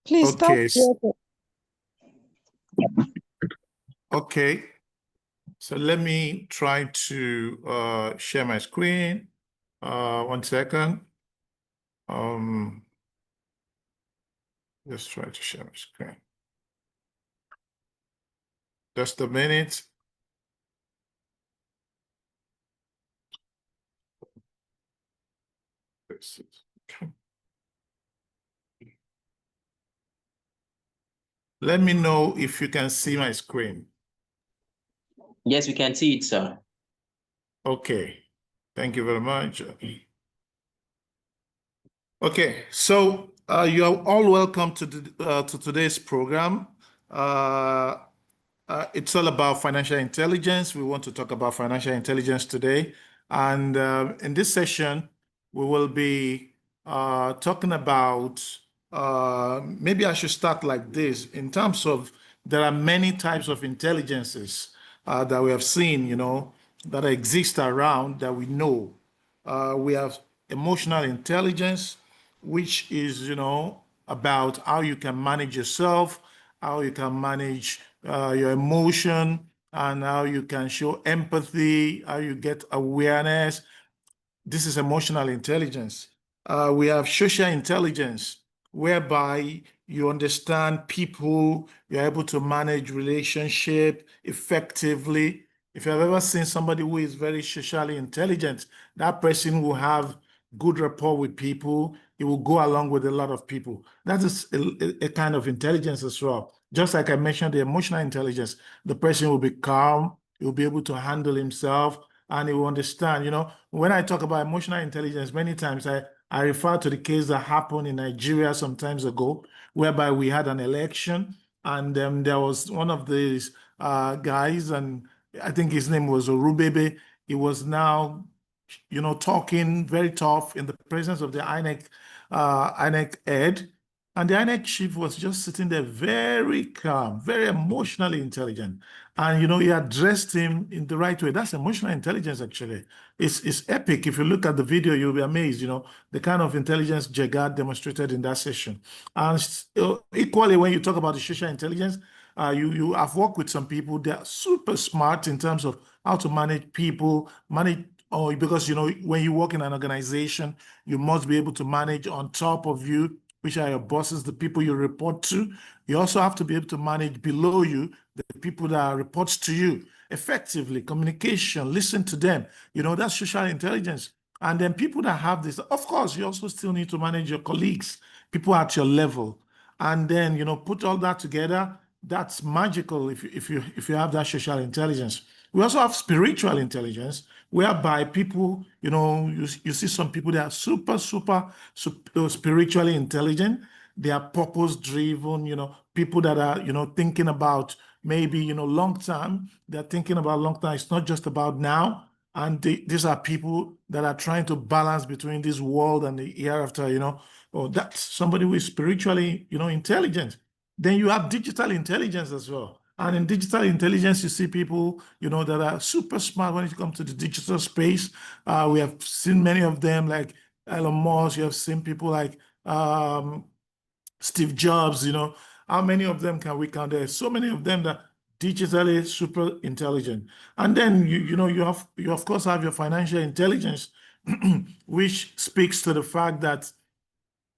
Please start. Okay. Okay. So let me try to share my screen. 1 second. Let's try to share my screen. Just a minute. Okay. Let me know if you can see my screen. Yes, we can see it, sir. Okay. Thank you very much. Okay, so you are all welcome to today's program. It's all about financial intelligence. We want to talk about financial intelligence today. And in this session, we will be talking about, maybe I should start like this, in terms of there are many types of intelligences that we have seen, that exist around that we know. We have emotional intelligence, which is, about how you can manage yourself, how you can manage your emotion, and how you can show empathy, how you get awareness. This is emotional intelligence. We have social intelligence, whereby you understand people, you're able to manage relationship effectively. If you've ever seen somebody who is very socially intelligent, that person will have good rapport with people. He will go along with a lot of people. That is a kind of intelligence as well. Just like I mentioned, the emotional intelligence, the person will be calm, he will be able to handle himself, and he will understand. When I talk about emotional intelligence, many times I refer to the case that happened in Nigeria some times ago, whereby we had an election, and there was one of these guys, and I think his name was Orubebe. He was now, talking very tough in the presence of the INEC head. And the INEC chief was just sitting there very calm, very emotionally intelligent. And, he addressed him in the right way. That's emotional intelligence, actually. It's epic. If you look at the video, you'll be amazed, the kind of intelligence Jagad demonstrated in that session. And equally, when you talk about the social intelligence, you have worked with some people. They're super smart in terms of how to manage people, because, when you work in an organization, you must be able to manage on top of you, which are your bosses, the people you report to. You also have to be able to manage below you, the people that reports to you effectively. Communication, listen to them. That's social intelligence. And then people that have this, of course, you also still need to manage your colleagues, people at your level. And then, put all that together. That's magical if you have that social intelligence. We also have spiritual intelligence, whereby people, you see some people that are super spiritually intelligent. They are purpose driven, people that are, thinking about maybe, long term. They're thinking about long term. It's not just about now. And these are people that are trying to balance between this world and the hereafter, or that's somebody who is spiritually, intelligent. Then you have digital intelligence as well. And in digital intelligence, you see people, that are super smart when it comes to the digital space. We have seen many of them, like Elon Musk. You have seen people like Steve Jobs. How many of them can we count? There's so many of them that digitally super intelligent. And then you of course have your financial intelligence, which speaks to the fact that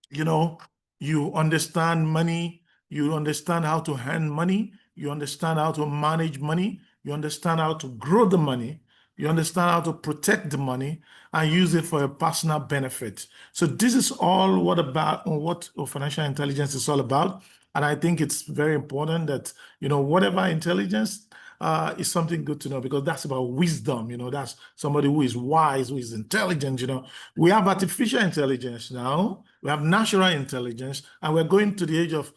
you understand money, you understand how to earn money, you understand how to manage money, you understand how to grow the money, you understand how to protect the money and use it for a personal benefit. So this is all what financial intelligence is all about. And I think it's very important that, whatever intelligence is something good to know, because that's about wisdom. That's somebody who is wise, who is intelligent. We have artificial intelligence now, we have natural intelligence, and we're going to the age of,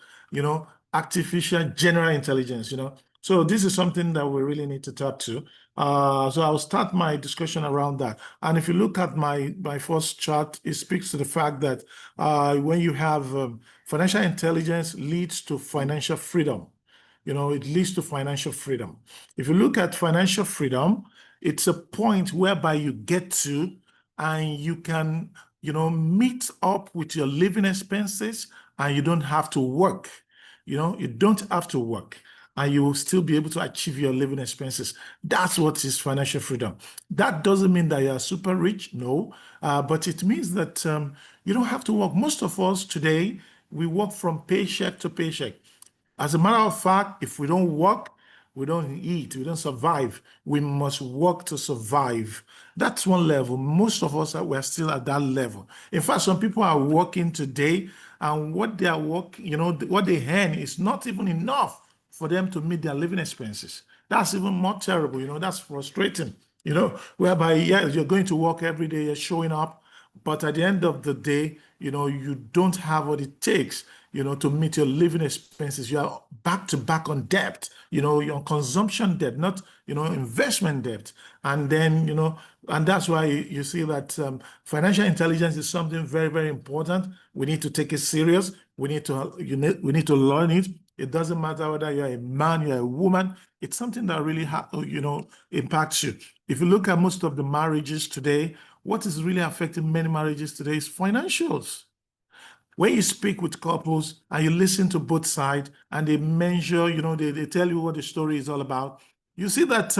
artificial general intelligence. So this is something that we really need to tap to. So I'll start my discussion around that. And if you look at my first chart, it speaks to the fact that when you have financial intelligence leads to financial freedom. It leads to financial freedom. If you look at financial freedom, it's a point whereby you get to and you can, meet up with your living expenses and you don't have to work. You don't have to work, and you will still be able to achieve your living expenses. That's what is financial freedom. That doesn't mean that you are super rich, no, but it means that you don't have to work. Most of us today, we work from paycheck to paycheck. As a matter of fact, if we don't work, we don't eat, we don't survive. We must work to survive. That's one level. Most of us we're still at that level. In fact, some people are working today, and what they are working, what they earn is not even enough for them to meet their living expenses. That's even more terrible. That's frustrating. Whereby, yeah, you're going to work every day, you're showing up, but at the end of the day, you don't have what it takes, to meet your living expenses. You are back to back on debt, you're on consumption debt, not, investment debt. And then, and that's why you see that financial intelligence is something very, very important. We need to take it serious. We need to learn it. It doesn't matter whether you're a man, you're a woman. It's something that really, impacts you. If you look at most of the marriages today, what is really affecting many marriages today is financials. When you speak with couples and you listen to both sides and they measure, they tell you what the story is all about, you see that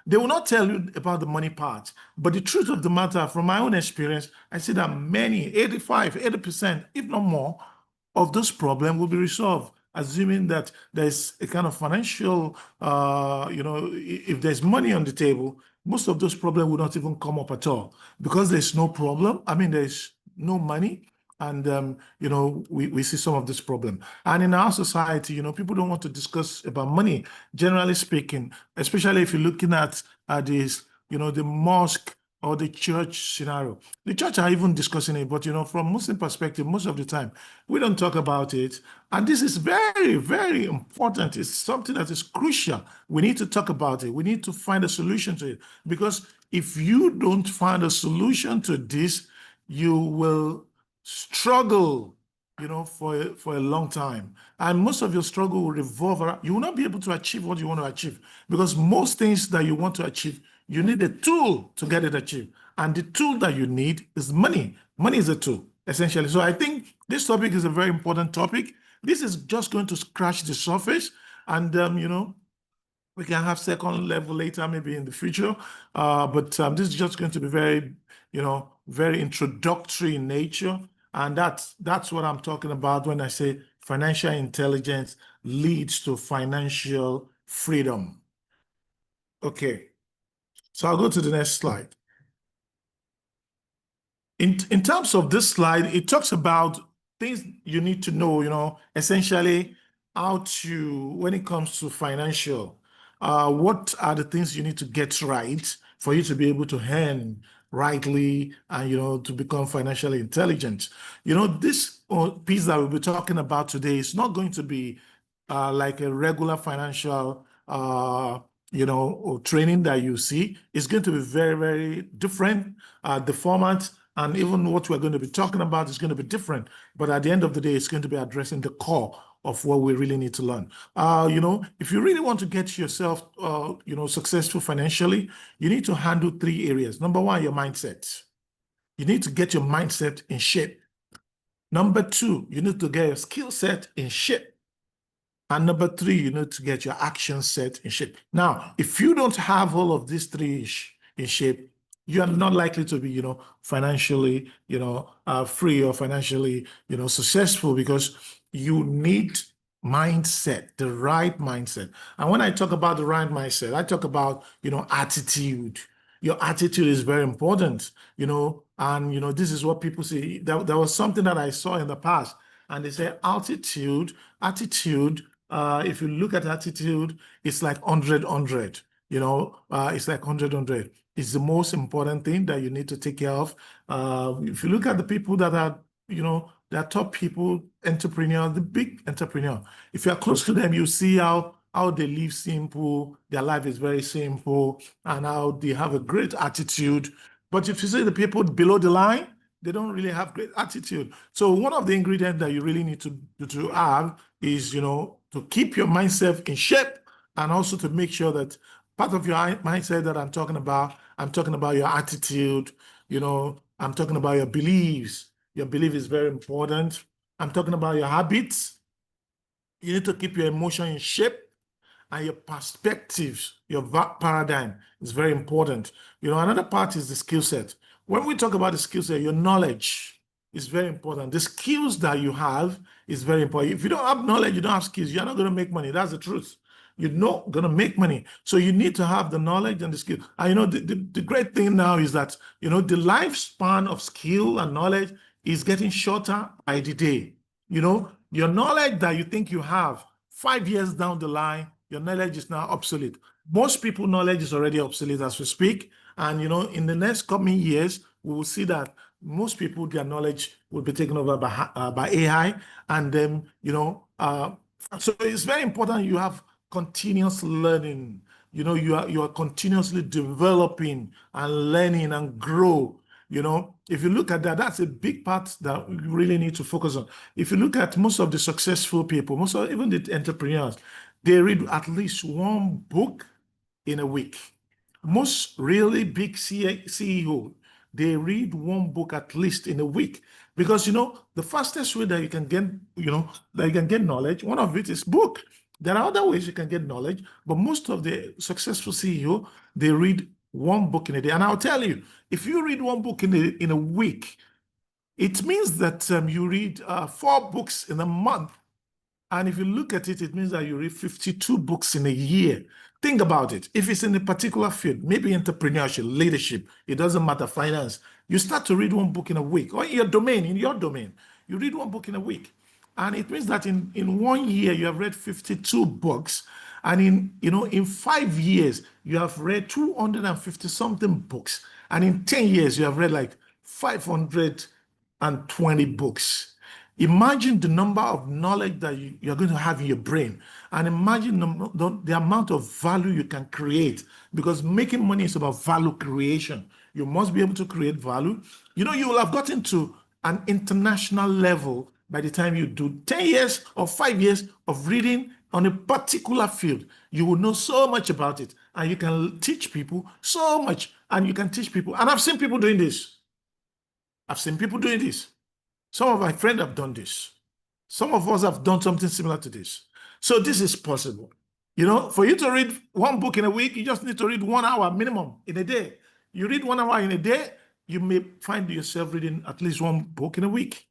they will not tell you about the money part. But the truth of the matter, from my own experience, I see that many, 85, 80%, if not more, of those problems will be resolved, assuming that there's a kind of financial, if there's money on the table, most of those problems will not even come up at all because there's no problem. I mean, there's no money. And, we see some of this problem. And in our society, people don't want to discuss about money, generally speaking, especially if you're looking at this, the mosque or the church scenario. The church are even discussing it, but, from Muslim perspective, most of the time, we don't talk about it. And this is very, very important. It's something that is crucial. We need to talk about it. We need to find a solution to it. Because if you don't find a solution to this, you will struggle, for a long time. And most of your struggle will revolve around, you will not be able to achieve what you want to achieve because most things that you want to achieve, you need a tool to get it achieved. And the tool that you need is money. Money is a tool, essentially. So I think this topic is a very important topic. This is just going to scratch the surface. And, we can have second level later, maybe in the future. But this is just going to be very, very introductory in nature. And that's what I'm talking about when I say financial intelligence leads to financial freedom. Okay, so I'll go to the next slide. In terms of this slide, it talks about things you need to know, essentially when it comes to financial, what are the things you need to get right for you to be able to earn rightly and, to become financially intelligent. This piece that we'll be talking about today is not going to be like a regular financial or training that you see. It's going to be very, very different. The format and even what we're going to be talking about is going to be different. But at the end of the day, it's going to be addressing the core of what we really need to learn. If you really want to get yourself, successful financially, you need to handle 3 areas. Number 1, your mindset. You need to get your mindset in shape. Number 2, you need to get your skill set in shape. And number 3, you need to get your action set in shape. Now, if you don't have all of these 3 in shape, you are not likely to be, financially, free or financially, successful because you need mindset, the right mindset. And when I talk about the right mindset, I talk about, attitude. Your attitude is very important, and, this is what people say. There was something that I saw in the past, and they say attitude, if you look at attitude, it's like 100, it's like 100. It's the most important thing that you need to take care of. If you look at the people that are, they're top people, entrepreneurs, the big entrepreneur, if you're close to them, you see how they live simple, their life is very simple, and how they have a great attitude. But if you see the people below the line, they don't really have great attitude. So one of the ingredients that you really need to have is, to keep your mindset in shape and also to make sure that part of your mindset that I'm talking about your attitude, I'm talking about your beliefs. Your belief is very important. I'm talking about your habits. You need to keep your emotion in shape, and your perspectives, your paradigm is very important. Another part is the skill set. When we talk about the skill set, your knowledge is very important. The skills that you have is very important. If you don't have knowledge, you don't have skills, you're not going to make money. That's the truth. You're not going to make money. So you need to have the knowledge and the skill. And the great thing now is that, the lifespan of skill and knowledge is getting shorter by the day. Your knowledge that you think you have 5 years down the line, your knowledge is now obsolete. Most people's knowledge is already obsolete as we speak. And, in the next coming years, we will see that most people, their knowledge will be taken over by AI. And then, so it's very important you have continuous learning. You are continuously developing and learning and grow. If you look at that, that's a big part that we really need to focus on. If you look at most of the successful people, even the entrepreneurs, they read at least one book in a week. Most really big CEO, they read one book at least in a week, because the fastest way that you can get knowledge, one of it is book. There are other ways you can get knowledge, but most of the successful CEO, they read one book in a day. And I'll tell you, if you read one book in a week, it means that you read 4 books in a month. And if you look at it, it means that you read 52 books in a year. Think about it. If it's in a particular field, maybe entrepreneurship, leadership, it doesn't matter, finance, you start to read one book in a week, or in your domain, you read one book in a week. And it means that in 1 year, you have read 52 books. And in 5 years, you have read 250 something books. And in 10 years, you have read like 520 books. Imagine the number of knowledge that you're going to have in your brain, and imagine the amount of value you can create, because making money is about value creation. You must be able to create value. You will have gotten to an international level by the time you do 10 years or 5 years of reading on a particular field. You will know so much about it, and you can teach people so much, and you can teach people. And I've seen people doing this. Some of my friends have done this. Some of us have done something similar to this. So this is possible. For you to read one book in a week, you just need to read 1 hour minimum in a day. You read 1 hour in a day, you may find yourself reading at least one book in a week.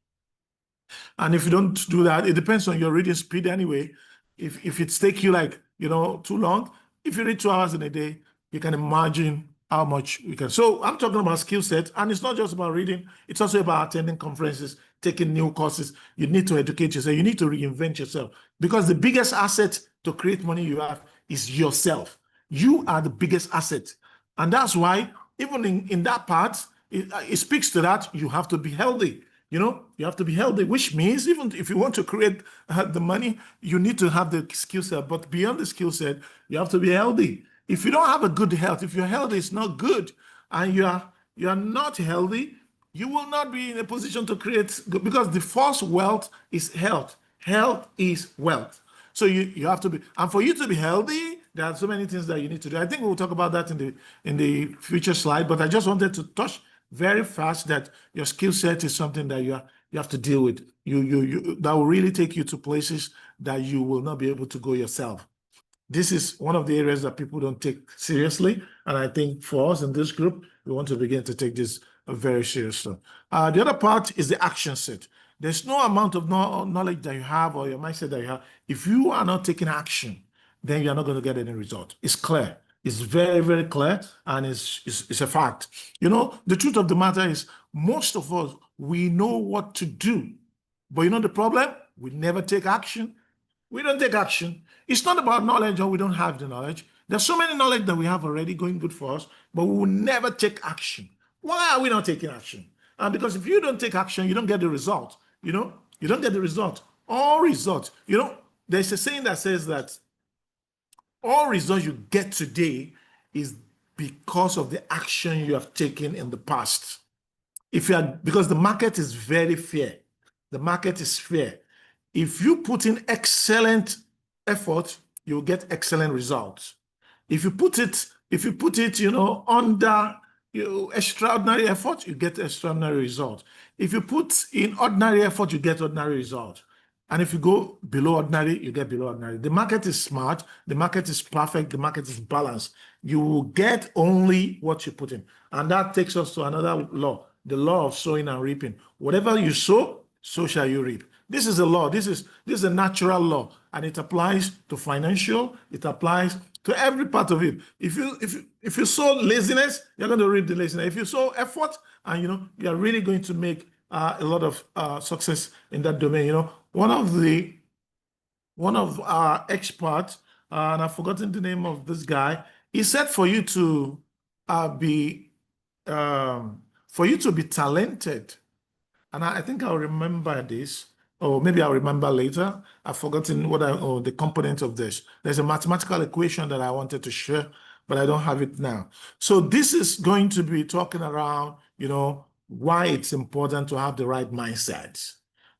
And if you don't do that, it depends on your reading speed anyway. If it takes you too long, if you read 2 hours in a day, you can imagine how much we can. So I'm talking about skill set, and it's not just about reading. It's also about attending conferences, taking new courses. You need to educate yourself. You need to reinvent yourself, because the biggest asset to create money you have is yourself. You are the biggest asset. And that's why even in that part, it speaks to that. You have to be healthy. You have to be healthy, which means even if you want to create the money, you need to have the skill set. But beyond the skill set, you have to be healthy. If you don't have a good health, if your health is not good, and you are not healthy, you will not be in a position to create, because the first wealth is health. Health is wealth. So you have to be, and for you to be healthy, there are so many things that you need to do. I think we'll talk about that in the future slide, but I just wanted to touch very fast that your skill set is something that you have to deal with. That will really take you to places that you will not be able to go yourself. This is one of the areas that people don't take seriously. And I think for us in this group, we want to begin to take this very seriously. The other part is the action set. There's no amount of knowledge that you have or your mindset that you have. If you are not taking action, then you're not going to get any result. It's clear. It's very, very clear, and it's a fact. The truth of the matter is, most of us, we know what to do. But the problem? We never take action. We don't take action. It's not about knowledge, or we don't have the knowledge. There's so many knowledge that we have already going good for us, but we will never take action. Why are we not taking action? Because if you don't take action, you don't get the result. You don't get the result. All results. There's a saying that says that all results you get today is because of the action you have taken in the past. Because the market is very fair. The market is fair. If you put in excellent effort, you'll get excellent results. If you put it, under extraordinary effort, you get extraordinary result. If you put in ordinary effort, you get ordinary result. And if you go below ordinary, you get below ordinary. The market is smart. The market is perfect. The market is balanced. You will get only what you put in. And that takes us to another law, the law of sowing and reaping. Whatever you sow, so shall you reap. This is a law. This is a natural law, and it applies to financial. It applies to every part of it. If you sow laziness, you're going to reap the laziness. If you sow effort, and you're really going to make a lot of success in that domain. One of our experts, and I've forgotten the name of this guy, he said for you to be talented, and I think I'll remember this, or maybe I'll remember later. I've forgotten the component of this. There's a mathematical equation that I wanted to share, but I don't have it now. So this is going to be talking around, why it's important to have the right mindset,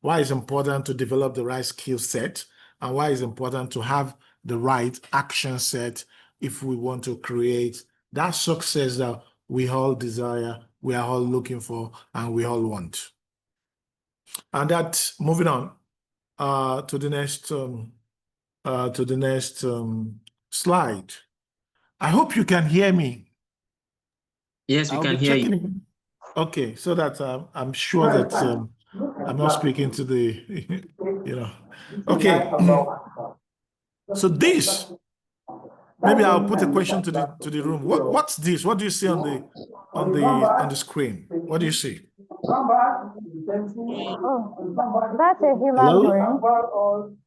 why it's important to develop the right skill set, and why it's important to have the right action set if we want to create that success that we all desire, we are all looking for, and we all want. And that, moving on to the next slide. I hope you can hear me. Yes, we can hear you. Okay, so that I'm sure that I'm not speaking to the, Okay. So this, maybe I'll put a question to the room. What's this? What do you see on the screen? What do you see? Oh, that's a human brain.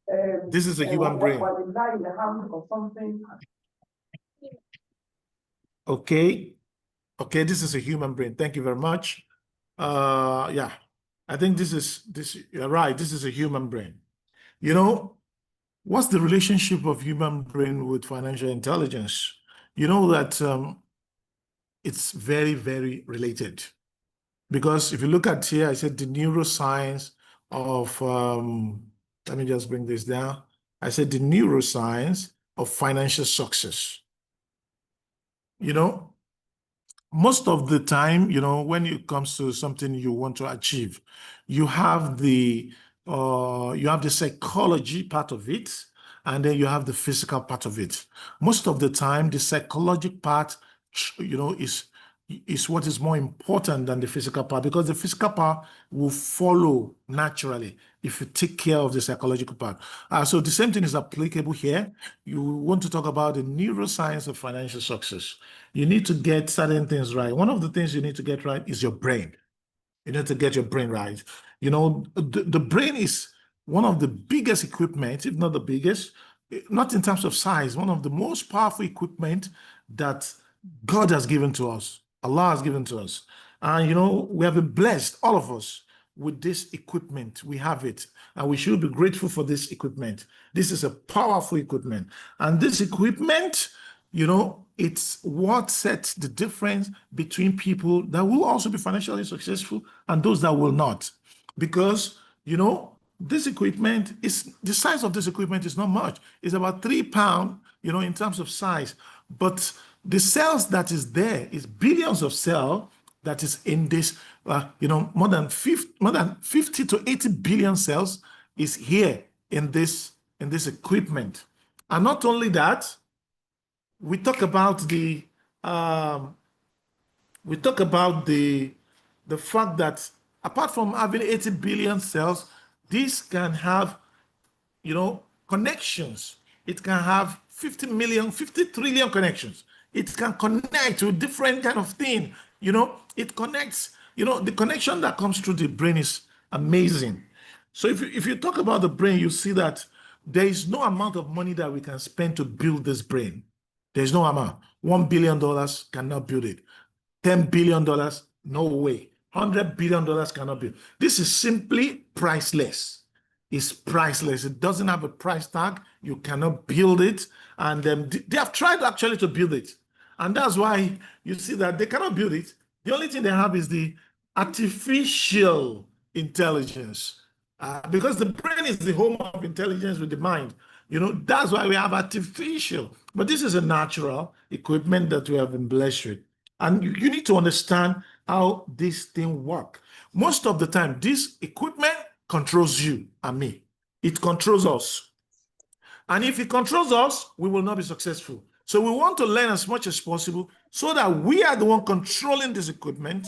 This is a human brain. Okay. Okay, this is a human brain. Thank you very much. Yeah, I think this. You're right. This is a human brain. What's the relationship of human brain with financial intelligence? You know that it's very, very related. Because if you look at here, I said the neuroscience of, let me just bring this down. I said the neuroscience of financial success. Most of the time, when it comes to something you want to achieve, you have the psychology part of it, and then you have the physical part of it. Most of the time, the psychological part, is what is more important than the physical part, because the physical part will follow naturally if you take care of the psychological part. So the same thing is applicable here. You want to talk about the neuroscience of financial success. You need to get certain things right. One of the things you need to get right is your brain. You need to get your brain right. The brain is one of the biggest equipment, if not the biggest, not in terms of size, one of the most powerful equipment that God has given to us. Allah has given to us. And, we have been blessed, all of us, with this equipment. We have it. And we should be grateful for this equipment. This is a powerful equipment. And this equipment, it's what sets the difference between people that will also be financially successful and those that will not. Because, this equipment the size of this equipment is not much. It's about 3 pounds, in terms of size. But the cells that is there is billions of cells that is in this, more than 50 to 80 billion cells is here in this equipment. And not only that, we talk about the fact that apart from having 80 billion cells, this can have, connections. It can have 50 trillion connections. It can connect to different kind of thing. It connects, the connection that comes through the brain is amazing. So if you talk about the brain, you see that there is no amount of money that we can spend to build this brain. There's no amount. $1 billion cannot build it. $10 billion, no way. $100 billion cannot build. This is simply priceless. It's priceless. It doesn't have a price tag. You cannot build it. And they have tried actually to build it. And that's why you see that they cannot build it. The only thing they have is the artificial intelligence. Because the brain is the home of intelligence with the mind. That's why we have artificial. But this is a natural equipment that we have been blessed with. And you need to understand how this thing works. Most of the time, this equipment controls you and me. It controls us. And if it controls us, we will not be successful. So we want to learn as much as possible so that we are the one controlling this equipment.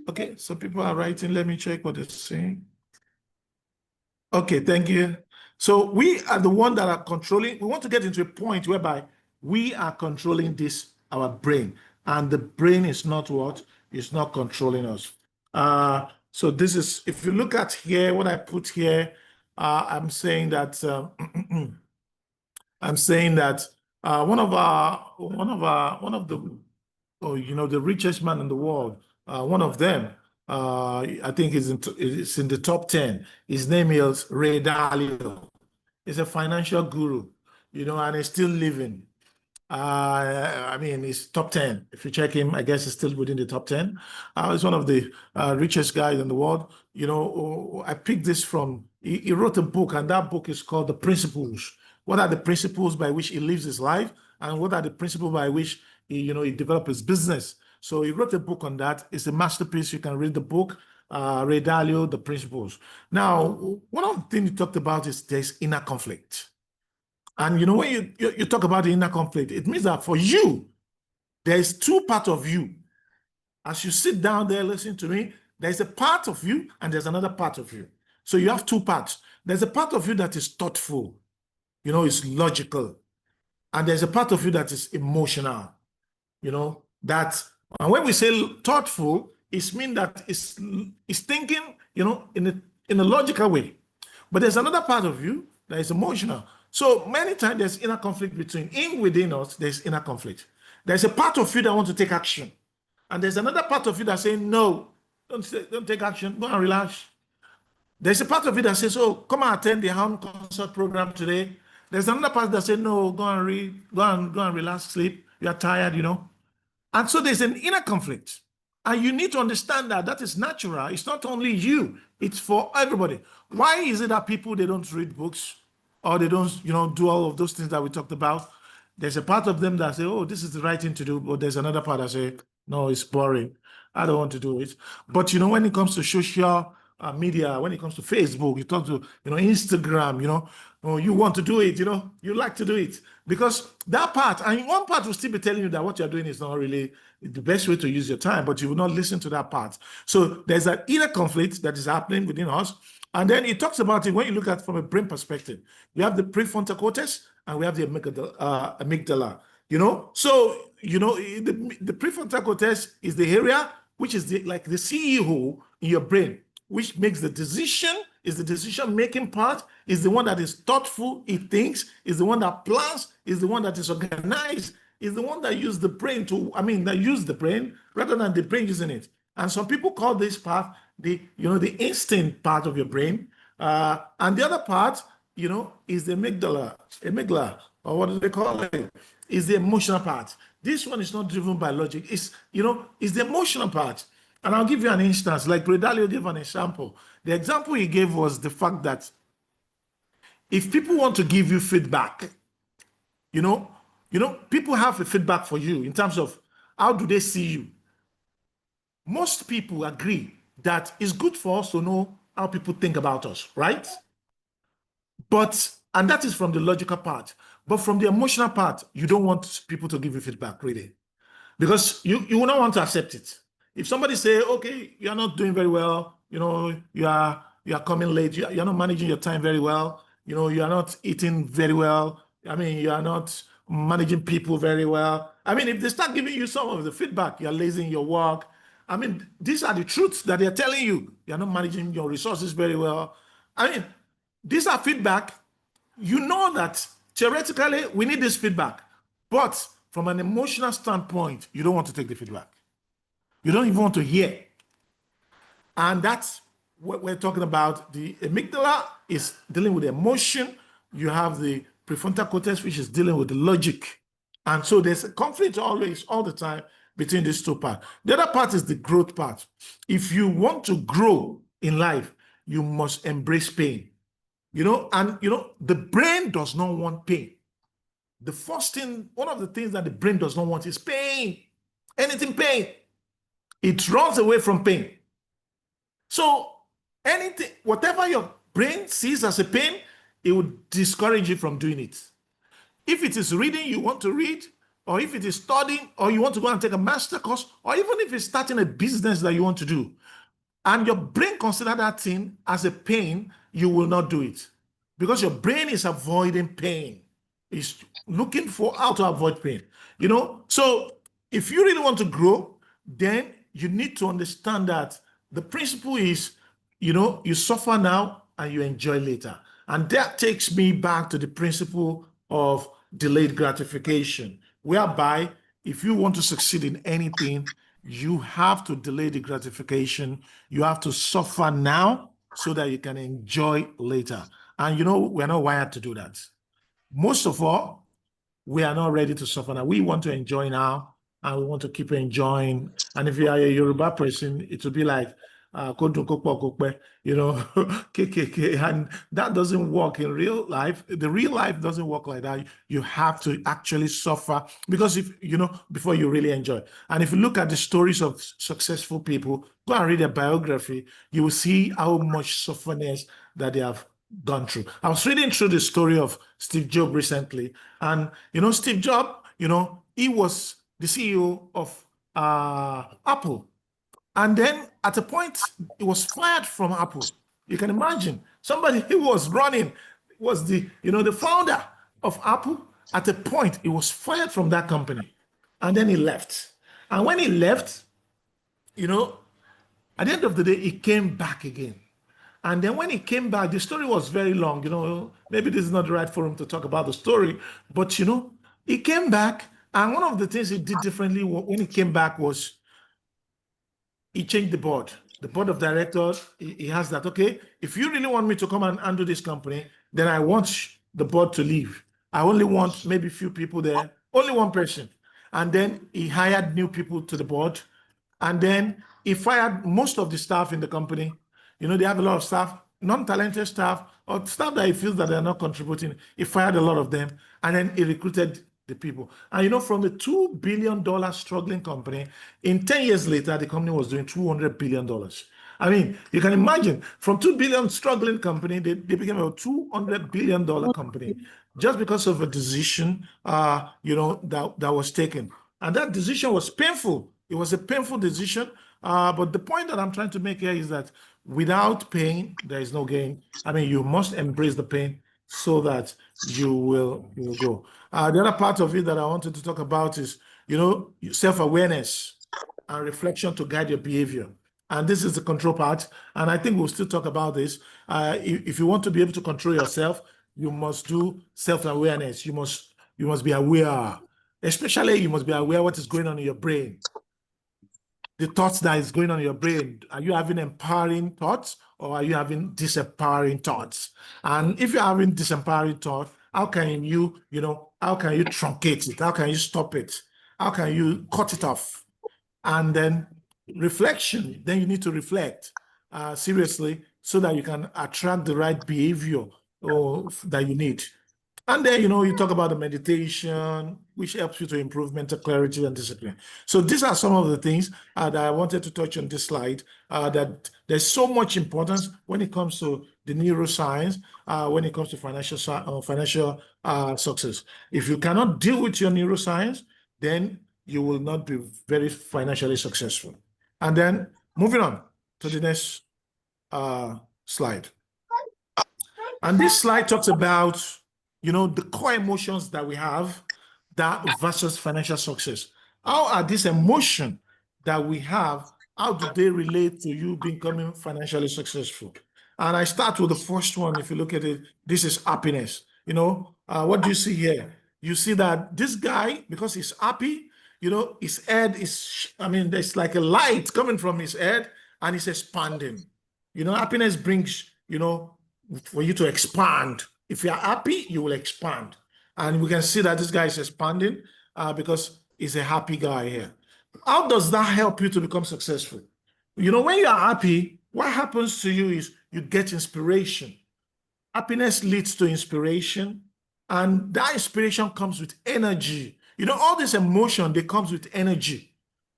Okay, so people are writing. Let me check what they're saying. Okay, thank you. So we are the one that are controlling. We want to get into a point whereby we are controlling this, our brain. And the brain is not what? It's not controlling us. So this is, if you look at here, what I put here, I'm saying that one of the the richest man in the world, one of them, I think is in the top 10. His name is Ray Dalio. He's a financial guru, and he's still living. I mean, he's top 10. If you check him, I guess he's still within the top 10. He's one of the richest guys in the world. I picked this from, he wrote a book, and that book is called The Principles. What are the principles by which he lives his life? And what are the principles by which he developed his business? So he wrote a book on that. It's a masterpiece. You can read the book, Ray Dalio, The Principles. Now, one of the things you talked about is there's inner conflict. And when you talk about the inner conflict, it means that for you, there's two parts of you. As you sit down there, listen to me, there's a part of you and there's another part of you. So you have two parts. There's a part of you that is thoughtful, it's logical. And there's a part of you that is emotional, and when we say thoughtful, it means that it's thinking, in a logical way. But there's another part of you that is emotional. So many times there's inner conflict within us, there's inner conflict. There's a part of you that wants to take action. And there's another part of you that's saying, no, don't take action, go and relax. There's a part of you that says, oh, come and attend the Ham concert program today. There's another part that says, no, go and read, go and relax, sleep. You're tired, And so there's an inner conflict. And you need to understand that is natural. It's not only you, it's for everybody. Why is it that people, they don't read books or they don't, do all of those things that we talked about? There's a part of them that say, oh, this is the right thing to do. But there's another part that say, no, it's boring. I don't want to do it. But, when it comes to social media, when it comes to Facebook, you talk to, Instagram, you want to do it, you like to do it. Because that part, and one part will still be telling you that what you're doing is not really the best way to use your time, but you will not listen to that part. So there's an inner conflict that is happening within us. And then it talks about it when you look at it from a brain perspective. We have the prefrontal cortex and we have the amygdala. So, the prefrontal cortex is the area which is like the CEO in your brain, which makes the decision, is the decision-making part, is the one that is thoughtful, it thinks, is the one that plans, is the one that is organized, is the one that uses the brain that use the brain rather than the brain using it. And some people call this part the instinct part of your brain. And the other part, is the amygdala, or what do they call it? Is the emotional part. This one is not driven by logic. It's the emotional part. And I'll give you an instance, like Ray Dalio gave an example. The example he gave was the fact that if people want to give you feedback, people have a feedback for you in terms of how do they see you. Most people agree that it's good for us to know how people think about us, right? And that is from the logical part. But from the emotional part, you don't want people to give you feedback, really. Because you will not want to accept it. If somebody say, okay, you're not doing very well, you are coming late, you're not managing your time very well, you are not eating very well, you are not managing people very well. If they start giving you some of the feedback, you're lazy in your work, these are the truths that they're telling you. You're not managing your resources very well. These are feedback. You know that theoretically we need this feedback, but from an emotional standpoint, you don't want to take the feedback. You don't even want to hear. And that's what we're talking about. The amygdala is dealing with emotion. You have the prefrontal cortex, which is dealing with the logic. And so there's a conflict always, all the time, between these two parts. The other part is the growth part. If you want to grow in life, you must embrace pain. The brain does not want pain. The first thing, one of the things that the brain does not want is pain. anything pain. It runs away from pain. So anything, whatever your brain sees as a pain, it would discourage you from doing it. If it is reading you want to read, or if it is studying, or you want to go and take a master course, or even if it's starting a business that you want to do, and your brain consider that thing as a pain, you will not do it. Because your brain is avoiding pain. It's looking for how to avoid pain. You know, so if you really want to grow, then you need to understand that the principle is, you know, you suffer now and you enjoy later. And that takes me back to the principle of delayed gratification, whereby if you want to succeed in anything, you have to delay the gratification. You have to suffer now so that you can enjoy later. And you know, we're not wired to do that. Most of all, we are not ready to suffer now. We want to enjoy now, and we want to keep enjoying. And if you are a Yoruba person, it will be like, you know, KKK. And that doesn't work in real life. The real life doesn't work like that. You have to actually suffer, because if, you know, before you really enjoy. And if you look at the stories of successful people, go and read their biography, you will see how much suffering that they have gone through. I was reading through the story of Steve Jobs recently, and you know, Steve Jobs, you know, he was the CEO of Apple, and then at a point he was fired from Apple. You can imagine somebody who was running, was the, you know, the founder of Apple. At a point he was fired from that company, and then he left. And when he left, you know, at the end of the day, he came back again. And then when he came back, the story was very long. You know, maybe this is not the right forum to talk about the story, but you know, he came back, and one of the things he did differently when he came back was he changed the board. The board of directors, he has that, okay, if you really want me to come and handle this company, then I want the board to leave. I only want maybe a few people there, only one person. And then he hired new people to the board. And then he fired most of the staff in the company. You know, they have a lot of staff, non-talented staff, or staff that he feels that they're not contributing. He fired a lot of them, and then he recruited the people. And you know, from the $2 billion struggling company, in 10 years later, the company was doing $200 billion. I mean, you can imagine, from $2 billion struggling company, they became a $200 billion company just because of a decision, you know, that was taken. And that decision was painful. It was a painful decision. But the point that I'm trying to make here is that without pain, there is no gain. I mean, you must embrace the pain so that you will go. The other part of it that I wanted to talk about is, you know, self-awareness and reflection to guide your behavior. And this is the control part. And I think we'll still talk about this. If you want to be able to control yourself, you must do self-awareness. You must be aware. Especially, you must be aware what is going on in your brain. The thoughts that is going on in your brain. Are you having empowering thoughts, or are you having disempowering thoughts? And if you're having disempowering thoughts, how can you, you know, how can you truncate it? How can you stop it? How can you cut it off? And then reflection, then you need to reflect seriously so that you can attract the right behavior that you need. And then, you know, you talk about the meditation, which helps you to improve mental clarity and discipline. So these are some of the things that I wanted to touch on this slide, that there's so much importance when it comes to the neuroscience, when it comes to financial success. If you cannot deal with your neuroscience, then you will not be very financially successful. And then moving on to the next slide. And this slide talks about, you know, the core emotions that we have that versus financial success. How are these emotions that we have, how do they relate to you becoming financially successful? And I start with the first one. If you look at it, this is happiness. You know, what do you see here? You see that this guy, because he's happy, you know, his head is, I mean, there's like a light coming from his head and it's expanding. You know, happiness brings, you know, for you to expand. If you're happy, you will expand. And we can see that this guy is expanding because he's a happy guy here. How does that help you to become successful? You know, when you're happy, what happens to you is you get inspiration. Happiness leads to inspiration, and that inspiration comes with energy. You know, all this emotion, they comes with energy.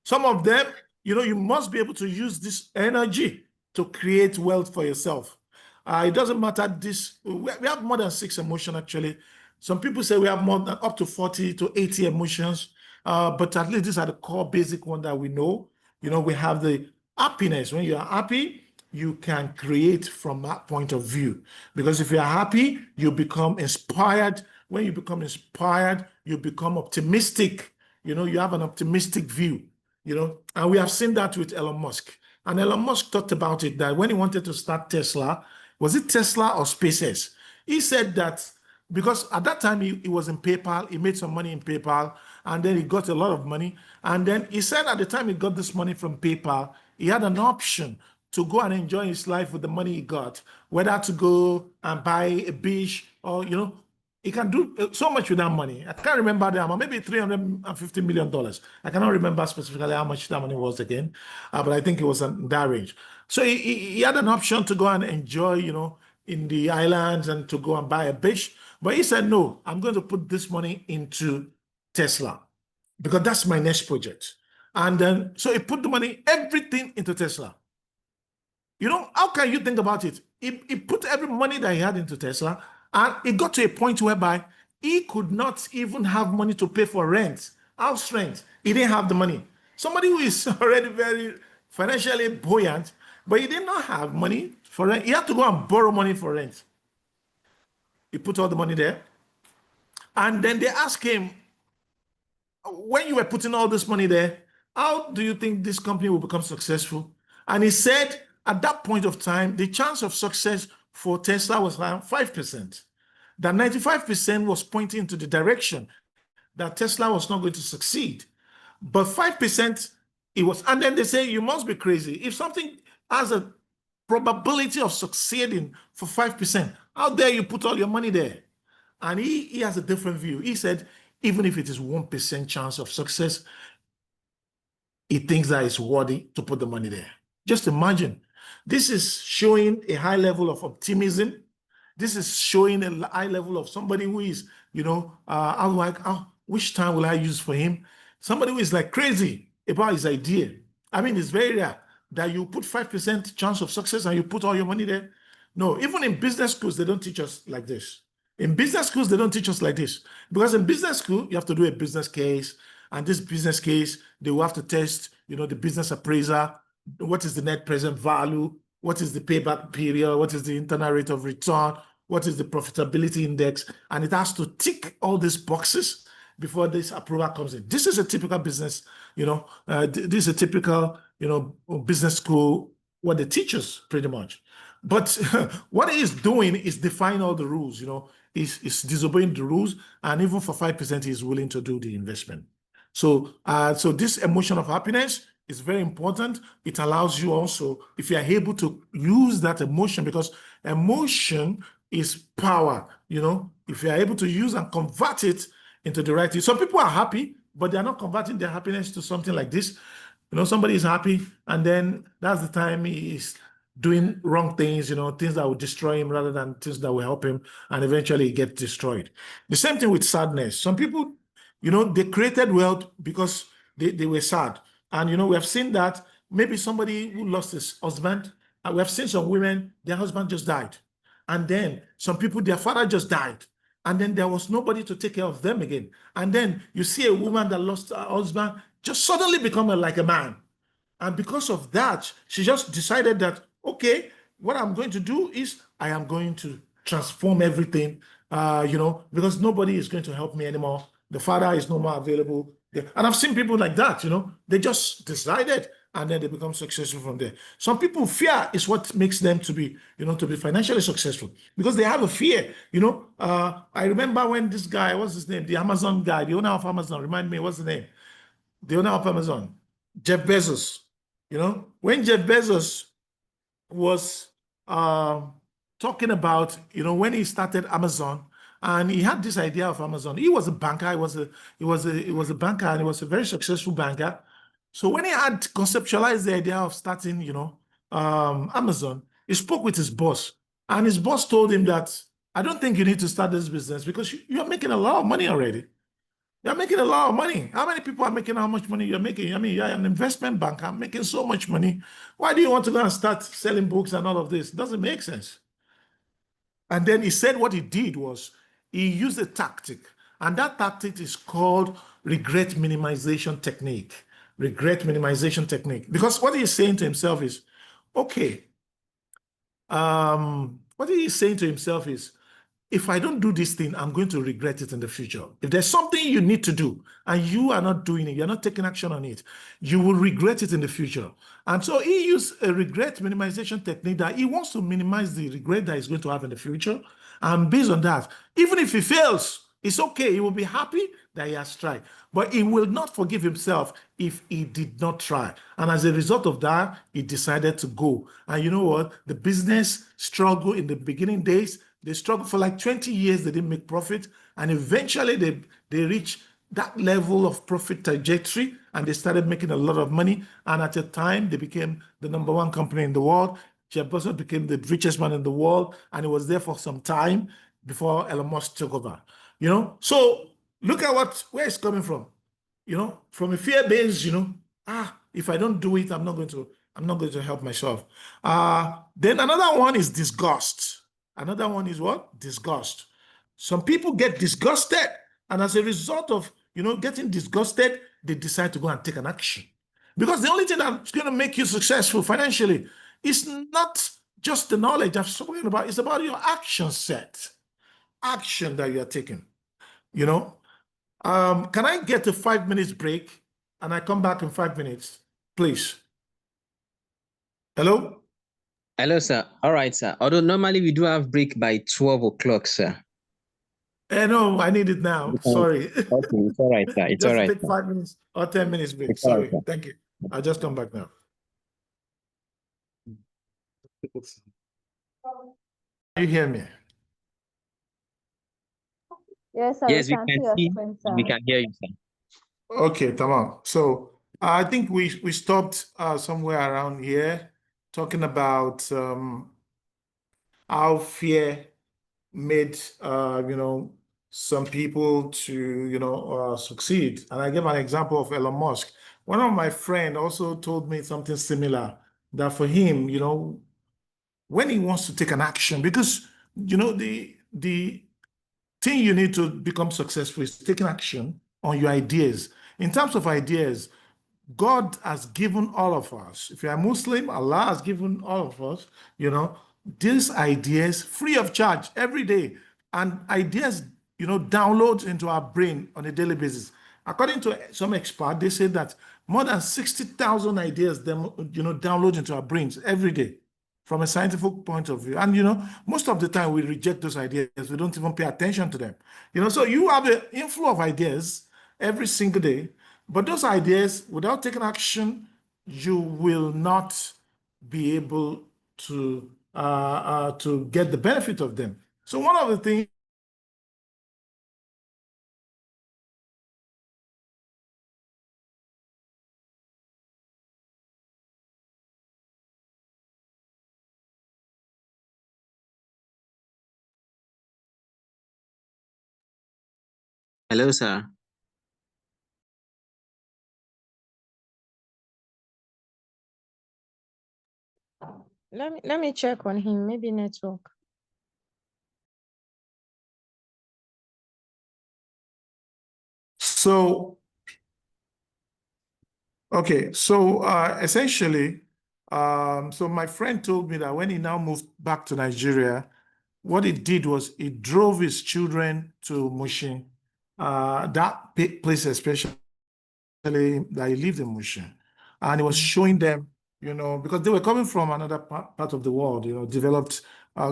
Some of them, you must be able to use this energy to create wealth for yourself. It doesn't matter we have more than 6 emotions actually. Some people say we have more than up to 40 to 80 emotions, but at least these are the core basic ones that we know. We have the happiness. When you are happy, you can create from that point of view. Because if you are happy, you become inspired. When you become inspired, you become optimistic. You have an optimistic view, and we have seen that with Elon Musk. And Elon Musk talked about it, that when he wanted to start Tesla, was it Tesla or SpaceX? He said that because at that time he was in PayPal, he made some money in PayPal, and then he got a lot of money. And then he said at the time he got this money from PayPal, he had an option to go and enjoy his life with the money he got, whether to go and buy a beach or, he can do so much with that money. I can't remember the amount, maybe $350 million. I cannot remember specifically how much that money was again, but I think it was in that range. So he had an option to go and enjoy, in the islands and to go and buy a beach. But he said, no, I'm going to put this money into Tesla because that's my next project. And then, so he put the money, everything into Tesla. How can you think about it? He put every money that he had into Tesla, and it got to a point whereby he could not even have money to pay for rent, house rent. He didn't have the money. Somebody who is already very financially buoyant, but he did not have money for rent. He had to go and borrow money for rent. He put all the money there. And then they asked him, when you were putting all this money there, how do you think this company will become successful? And he said, at that point of time, the chance of success for Tesla was around 5%. That 95% was pointing to the direction that Tesla was not going to succeed. But 5%, it was. And then they say, you must be crazy. If something has a probability of succeeding for 5%, how dare you put all your money there? And he has a different view. He said, even if it is 1% chance of success, he thinks that it's worthy to put the money there. Just imagine. This is showing a high level of optimism. This is showing a high level of somebody who is, I'm like, which time will I use for him? Somebody who is like crazy about his idea. I mean, it's very rare that you put 5% chance of success and you put all your money there. No, even in business schools, they don't teach us like this. In business schools, they don't teach us like this. Because in business school, you have to do a business case. And this business case, they will have to test, the business appraiser. What is the net present value? What is the payback period? What is the internal rate of return? What is the profitability index? And it has to tick all these boxes before this approval comes in. This is a typical business, this is a typical, business school, what they teach us pretty much. But what he's doing is define all the rules, he's disobeying the rules, and even for 5%, he's willing to do the investment. So this emotion of happiness is very important. It allows you also, if you are able to use that emotion, because emotion is power, if you are able to use and convert it into the right thing. Some people are happy, but they are not converting their happiness to something like this. Somebody is happy, and then that's the time he is doing wrong things, things that will destroy him rather than things that will help him, and eventually he gets destroyed. The same thing with sadness. Some people, they created wealth because they were sad. And, we have seen that maybe somebody who lost his husband, and we have seen some women, their husband just died. And then some people, their father just died. And then there was nobody to take care of them again. And then you see a woman that lost her husband just suddenly become like a man. And because of that, she just decided that, okay, what I'm going to do is I am going to transform everything, because nobody is going to help me anymore. The father is no more available. And I've seen people like that, they just decided and then they become successful from there. Some people, fear is what makes them to be financially successful, because they have a fear. I remember when this guy, what's his name? The Amazon guy, the owner of Amazon, remind me, what's the name? The owner of Amazon, Jeff Bezos. When Jeff Bezos was talking about, when he started Amazon, and he had this idea of Amazon. He was a banker. He was a banker, and he was a very successful banker. So when he had conceptualized the idea of starting, Amazon, he spoke with his boss, and his boss told him that, I don't think you need to start this business because you're making a lot of money already. You're making a lot of money. How many people are making how much money you're making? I mean, you're an investment bank. I'm making so much money. Why do you want to go and start selling books and all of this? It doesn't make sense. And then he said what he did was he used a tactic, and that tactic is called regret minimization technique. Regret minimization technique. Because what he's saying to himself is, okay, what he's saying to himself is, if I don't do this thing, I'm going to regret it in the future. If there's something you need to do and you are not doing it, you're not taking action on it, you will regret it in the future. And so he used a regret minimization technique that he wants to minimize the regret that he's going to have in the future. And based on that, even if he fails, it's okay. He will be happy that he has tried, but he will not forgive himself if he did not try. And as a result of that, he decided to go. And you know what? The business struggle in the beginning days, they struggled for like 20 years. They didn't make profit. And eventually they reached that level of profit trajectory and they started making a lot of money. And at a time, they became the #1 company in the world. Jeff Bezos became the richest man in the world. And he was there for some time before Elon Musk took over. You know, so look at where it's coming from. You know, from a fear base, you know, if I don't do it, I'm not going to help myself. Then another one is disgust. Another one is what? Disgust. Some people get disgusted, and as a result of, you know, getting disgusted, they decide to go and take an action. Because the only thing that's going to make you successful financially is not just the knowledge I've spoken about, it's about your action set. Action that you are taking, you know. Can I get a 5 minutes break and I come back in 5 minutes, please? Hello? Hello, sir. All right, sir. Although normally we do have break by 12 o'clock, sir. No, I need it now. Sorry. Okay, it's all right, sir. It's Just all right. take 5 minutes or 10 minutes break. It's all Sorry. right, Thank you. I'll just come back now. You hear me? Yes, sir. Yes, we can can see your see. screen, sir. We can hear you, sir. Okay, tamam. So I think we stopped somewhere around here talking about how fear made you know, some people to, you know, succeed. And I gave an example of Elon Musk. One of my friends also told me something similar, that for him, you know, when he wants to take an action, because, you know, the thing you need to become successful is taking action on your ideas. In terms of ideas, God has given all of us, if you are Muslim, Allah has given all of us, you know, these ideas free of charge every day. And ideas, you know, download into our brain on a daily basis. According to some experts, they say that more than 60,000 ideas, you know, download into our brains every day from a scientific point of view. And, you know, most of the time we reject those ideas. We don't even pay attention to them. You know, so you have an inflow of ideas every single day, but those ideas, without taking action, you will not be able to get the benefit of them. So one of the things. Hello, sir. Let me check on him. Maybe network. So, okay, so essentially, so my friend told me that when he now moved back to Nigeria, what he did was he drove his children to Mushin, that place especially that he lived in Mushin, and he was showing them, you know, because they were coming from another part of the world, you know, developed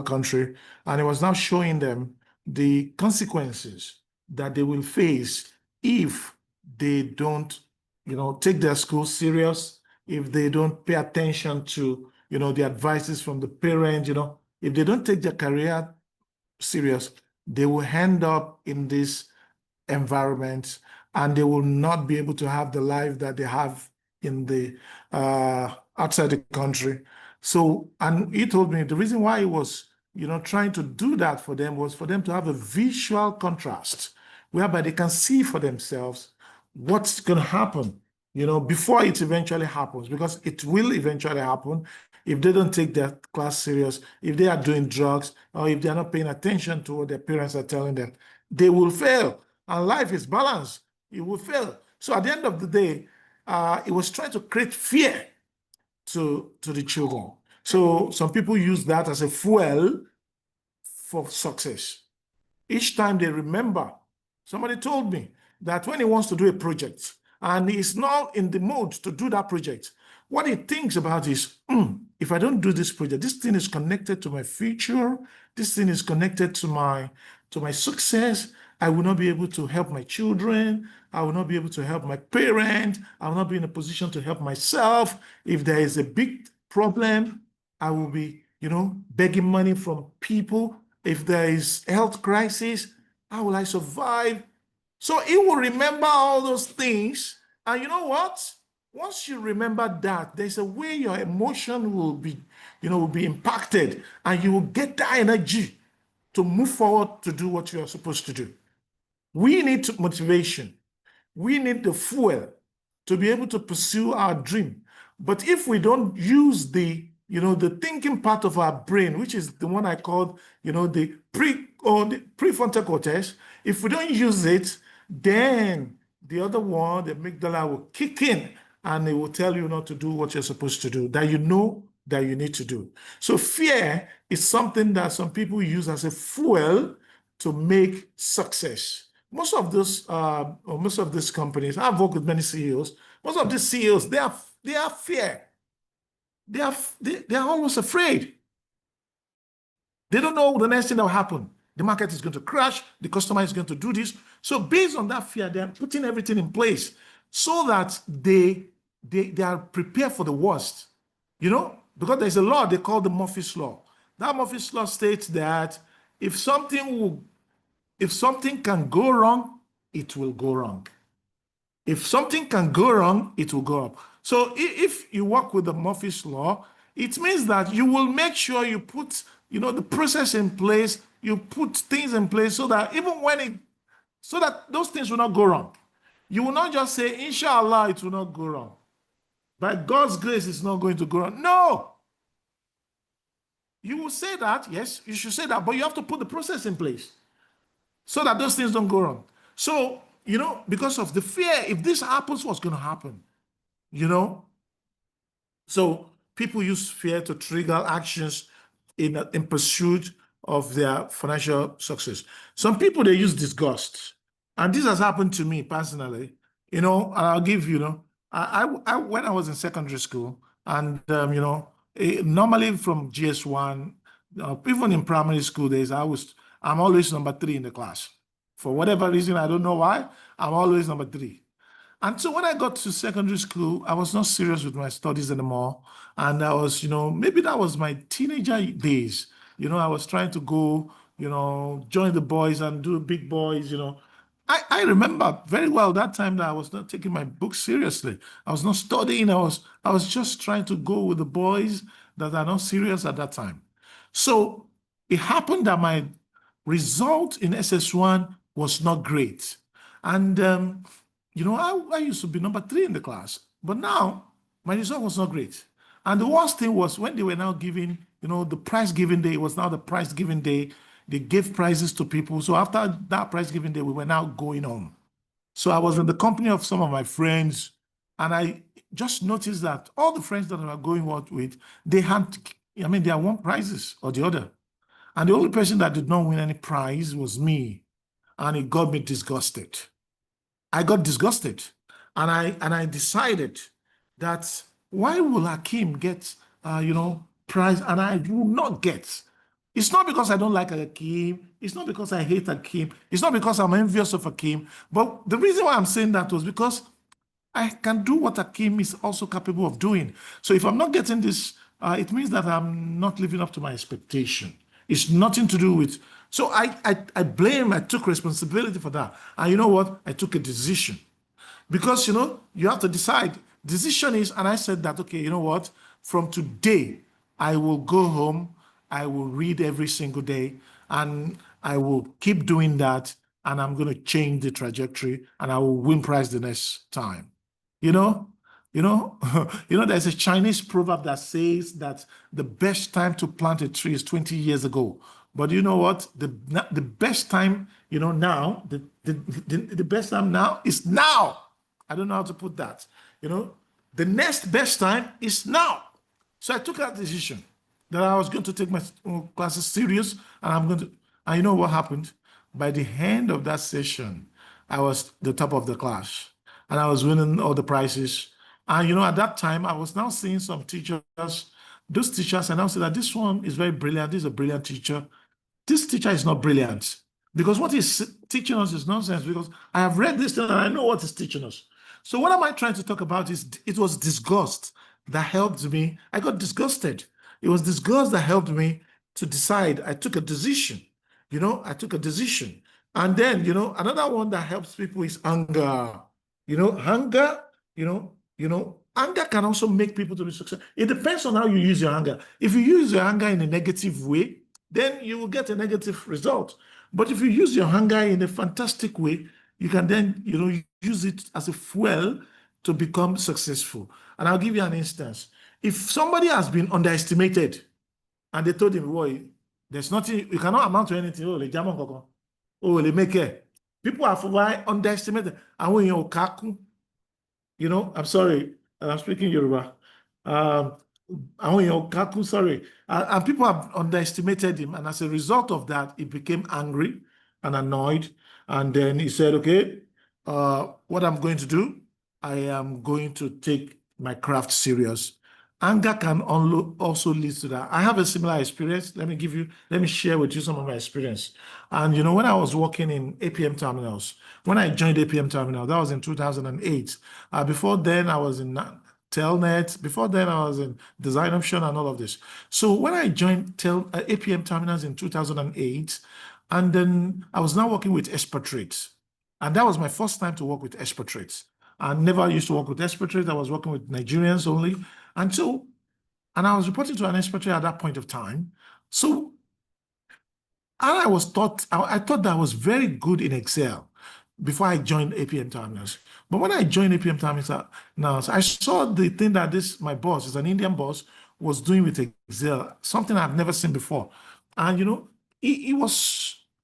country, and he was now showing them the consequences that they will face if they don't, you know, take their school serious, if they don't pay attention to, you know, the advices from the parents, you know, if they don't take their career serious, they will end up in this environment and they will not be able to have the life that they have in the outside the country. So, and he told me the reason why he was, you know, trying to do that for them was for them to have a visual contrast whereby they can see for themselves what's going to happen, before it eventually happens, because it will eventually happen if they don't take their class serious, if they are doing drugs, or if they are not paying attention to what their parents are telling them. They will fail, and life is balanced. It will fail. So at the end of the day, it was trying to create fear to the children. So some people use that as a fuel for success. Each time they remember, somebody told me that when he wants to do a project and he's not in the mood to do that project, what he thinks about is, if I don't do this project, this thing is connected to my future, this thing is connected to my success. I will not be able to help my children. I will not be able to help my parents. I will not be in a position to help myself. If there is a big problem, I will be, begging money from people. If there is health crisis, how will I survive? So he will remember all those things. And you know what? Once you remember that, there's a way your emotion will be, will be impacted, and you will get that energy to move forward to do what you are supposed to do. We need motivation. We need the fuel to be able to pursue our dream. But if we don't use the thinking part of our brain, which is the one I call, the prefrontal cortex, if we don't use it, then the other one, the amygdala, will kick in, and it will tell you not to do what you're supposed to do, that that you need to do. So fear is something that some people use as a fuel to make success. Most of these companies, I've worked with many CEOs. Most of these CEOs, they are fear. They are almost afraid. They don't know the next thing that will happen. The market is going to crash. The customer is going to do this. So based on that fear, they are putting everything in place so that they are prepared for the worst. Because there's a law they call the Murphy's Law. That Murphy's Law states that if something can go wrong, it will go wrong. If something can go wrong, it will go up. So if you work with the Murphy's Law, it means that you will make sure you put, the process in place, you put things in place so that so that those things will not go wrong. You will not just say, inshallah, it will not go wrong. By God's grace, it's not going to go wrong. No. You will say that, yes, you should say that, but you have to put the process in place so that those things don't go wrong. So, because of the fear, if this happens, what's going to happen? So people use fear to trigger actions in pursuit of their financial success. Some people, they use disgust. And this has happened to me personally. And I'll give, I when I was in secondary school, and, normally from GS1, even in primary school days, I'm always number 3 in the class. For whatever reason, I don't know why, I'm always number 3. And so when I got to secondary school, I was not serious with my studies anymore. And I was, maybe that was my teenager days. I was trying to go, join the boys and do big boys, I remember very well that time that I was not taking my books seriously. I was not studying. I was just trying to go with the boys that are not serious at that time. So it happened that my result in SS1 was not great. And, I used to be number 3 in the class, but now my result was not great. And the worst thing was when they were now giving, the prize giving day, it was now the prize giving day. They gave prizes to people. So after that prize giving day, we were now going home. So I was in the company of some of my friends, and I just noticed that all the friends that I was going out with, they had won prizes or the other. And the only person that did not win any prize was me. And it got me disgusted. I got disgusted. And I decided that why will Hakeem get, prize and I will not get? It's not because I don't like Hakeem. It's not because I hate Hakeem. It's not because I'm envious of Hakeem. But the reason why I'm saying that was because I can do what Hakeem is also capable of doing. So if I'm not getting this, it means that I'm not living up to my expectation. It's nothing to do with. So I took responsibility for that. And you know what? I took a decision. Because, you have to decide. Decision is, and I said that, okay, you know what? From today, I will go home. I will read every single day. And I will keep doing that. and I'm going to change the trajectory, and I will win prize the next time. You know, there's a Chinese proverb that says that the best time to plant a tree is 20 years ago. But you know what? The best time, now, the best time now is now. I don't know how to put that. The next best time is now. So I took that decision that I was going to take my classes serious, and you know what happened? By the end of that session, I was the top of the class, and I was winning all the prizes. And at that time, I was now seeing some teachers. Those teachers, and I said that this one is very brilliant. This is a brilliant teacher. This teacher is not brilliant, because what he's teaching us is nonsense, because I have read this thing and I know what he's teaching us. So what am I trying to talk about is it was disgust that helped me. I got disgusted. It was disgust that helped me to decide. I took a decision. I took a decision. And then, another one that helps people is anger. Anger, anger can also make people to be successful. It depends on how you use your anger. If you use your anger in a negative way, then you will get a negative result. But if you use your anger in a fantastic way, you can then, use it as a fuel to become successful. And I'll give you an instance. If somebody has been underestimated and they told him, boy, there's nothing, you cannot amount to anything. Oh, they make it. People are underestimated. And when you're kaku, I'm sorry, I'm speaking Yoruba. Sorry. And people have underestimated him. And as a result of that, he became angry and annoyed. And then he said, okay, what I'm going to do, I am going to take my craft serious. Anger can also lead to that. I have a similar experience. Let me share with you some of my experience. And when I was working in APM terminals, when I joined APM terminal, that was in 2008. Before then, I was in Telnet. Before then, I was in design option and all of this. So when I joined APM terminals in 2008, and then I was now working with expatriates. And that was my first time to work with expatriates. I never used to work with expatriates. I was working with Nigerians only. And I was reporting to an expatriate at that point of time. So, and I thought that I was very good in Excel before I joined APM terminals. But when I joined APM terminals, I saw the thing that my boss, is an Indian boss, was doing with Excel, something I've never seen before. And he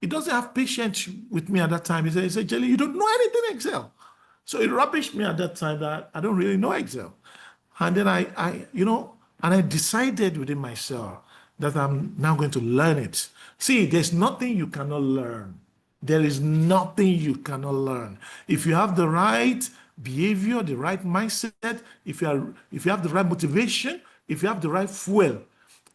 doesn't have patience with me at that time. He said, Jeleel, you don't know anything in Excel. So it rubbished me at that time that I don't really know Excel. And then I decided within myself that I'm now going to learn it. See, there's nothing you cannot learn. There is nothing you cannot learn. If you have the right behavior, the right mindset, if you have the right motivation, if you have the right fuel,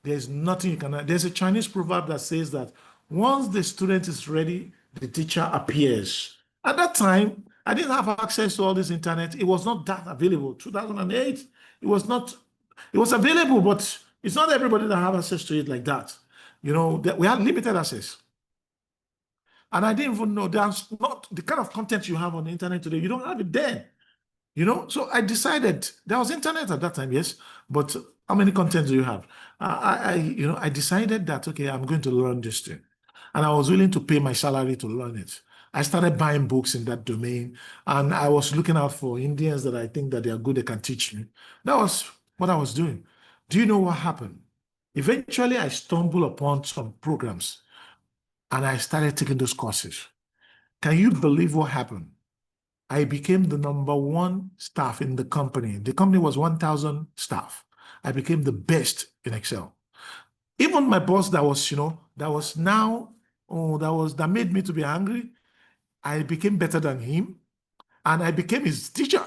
there's nothing you cannot. There's a Chinese proverb that says that once the student is ready, the teacher appears. At that time, I didn't have access to all this internet. It was not that available. 2008, it was available, but it's not everybody that have access to it like that. We had limited access. And I didn't even know that's not the kind of content you have on the internet today. You don't have it then. So I decided there was internet at that time, yes, but how many contents do you have? I decided that, okay, I'm going to learn this thing. And I was willing to pay my salary to learn it. I started buying books in that domain, and I was looking out for Indians that I think that they are good, they can teach me. That was what I was doing. Do you know what happened? Eventually, I stumbled upon some programs, and I started taking those courses. Can you believe what happened? I became the #1 staff in the company. The company was 1,000 staff. I became the best in Excel. Even my boss that made me to be angry, I became better than him, and I became his teacher.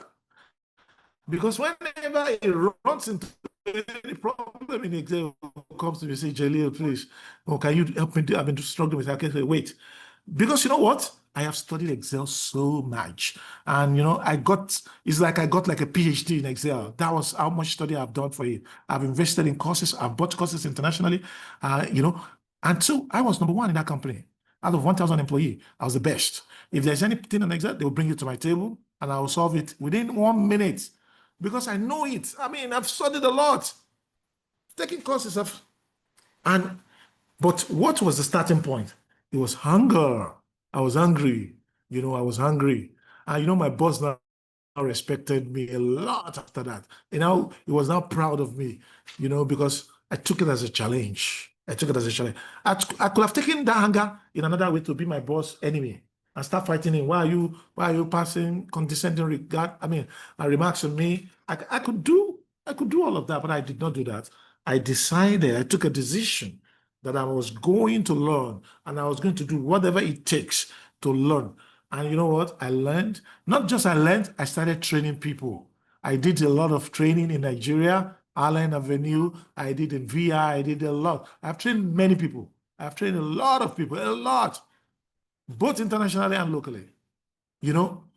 Because whenever he runs into any problem in Excel, comes to me and say, Jeleel, please, can you help me? I've been struggling with that. I can say, wait. Because you know what? I have studied Excel so much. And, it's like I got like a PhD in Excel. That was how much study I've done for it. I've invested in courses. I've bought courses internationally, And so I was #1 in that company. Out of 1,000 employees, I was the best. If there's anything in Excel, they will bring it to my table and I will solve it within 1 minute because I know it. I mean, I've studied a lot, taking courses. But what was the starting point? It was hunger. I was hungry. I was hungry. And my boss now respected me a lot after that. He was now proud of me, because I took it as a challenge. I took it as a challenge. I could have taken that anger in another way to be my boss enemy and start fighting him. Why are you passing condescending remarks on me? I could do all of that, but I did not do that. I took a decision that I was going to learn and I was going to do whatever it takes to learn. And you know what? I learned, not just I learned, I started training people. I did a lot of training in Nigeria, Allen Avenue. I did in VI. I did a lot. I've trained many people. I've trained a lot of people, a lot, both internationally and locally.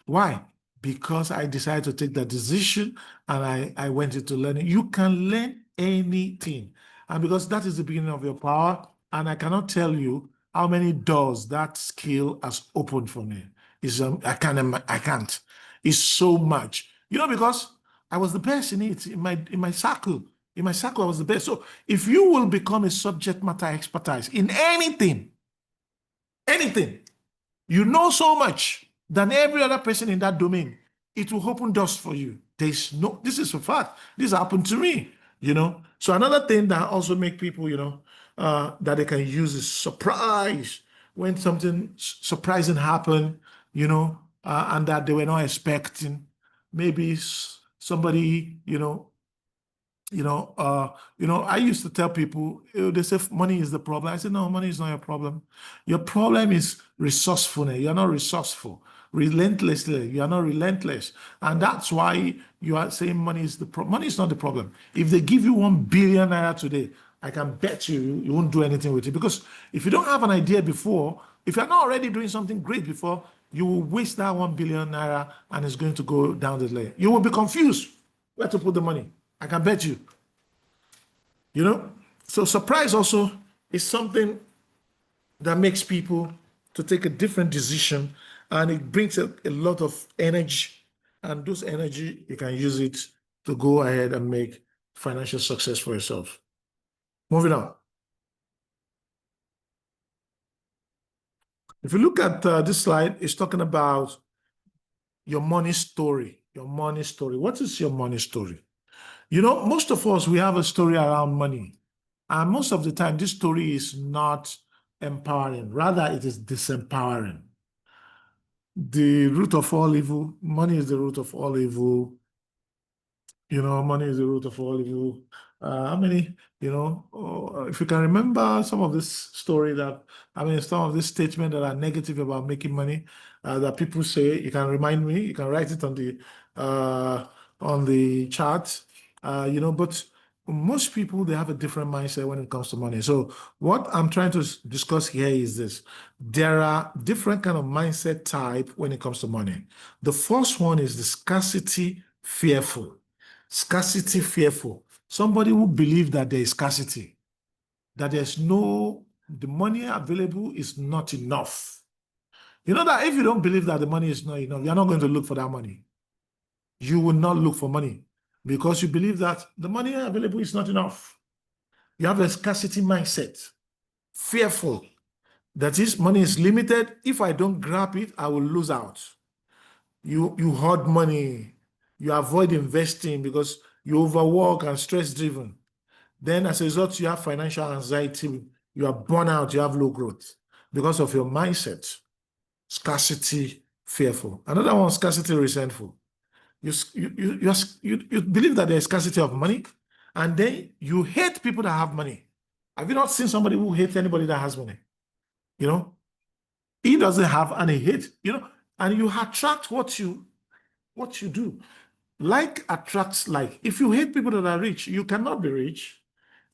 Why? Because I decided to take that decision and I went into learning. You can learn anything. And because that is the beginning of your power, and I cannot tell you how many doors that skill has opened for me. I can't. It's so much. Because I was the best in it, in my circle. In my circle, I was the best. So if you will become a subject matter expertise in anything, you know so much than every other person in that domain, it will open doors for you. This is a fact. This happened to me, So another thing that also make people, that they can use is surprise. When something surprising happen, and that they were not expecting. Maybe somebody, I used to tell people, they say money is the problem. I said, no, money is not your problem. Your problem is resourcefulness. You're not resourceful. Relentlessly, you are not relentless. And that's why you are saying money is the problem. Money is not the problem. If they give you 1 billion naira today, I can bet you won't do anything with it. Because if you don't have an idea before, if you're not already doing something great before, you will waste that 1 billion naira and it's going to go down the lane. You will be confused where to put the money. I can bet you. So surprise also is something that makes people to take a different decision, and it brings a lot of energy, and those energy, you can use it to go ahead and make financial success for yourself. Moving on. If you look at this slide, it's talking about your money story. Your money story. What is your money story? Most of us, we have a story around money. And most of the time, this story is not empowering. Rather, it is disempowering. The root of all evil, money is the root of all evil. Money is the root of all evil. How many, if you can remember some of this story some of this statement that are negative about making money, that people say, you can remind me, you can write it on the chart, but most people, they have a different mindset when it comes to money. So what I'm trying to discuss here is this. There are different kind of mindset type when it comes to money. The first one is the scarcity fearful. Scarcity fearful. Somebody who believes that there is scarcity, that the money available is not enough. You know that if you don't believe that the money is not enough, you're not going to look for that money. You will not look for money because you believe that the money available is not enough. You have a scarcity mindset, fearful. That is, money is limited. If I don't grab it, I will lose out. You hoard money. You avoid investing because you overwork and stress-driven. Then as a result, you have financial anxiety. You are burnt out. You have low growth because of your mindset. Scarcity fearful. Another one, scarcity resentful. You believe that there is scarcity of money, and then you hate people that have money. Have you not seen somebody who hates anybody that has money? He doesn't have any hate, and you attract what you do. Like attracts like. If you hate people that are rich, you cannot be rich.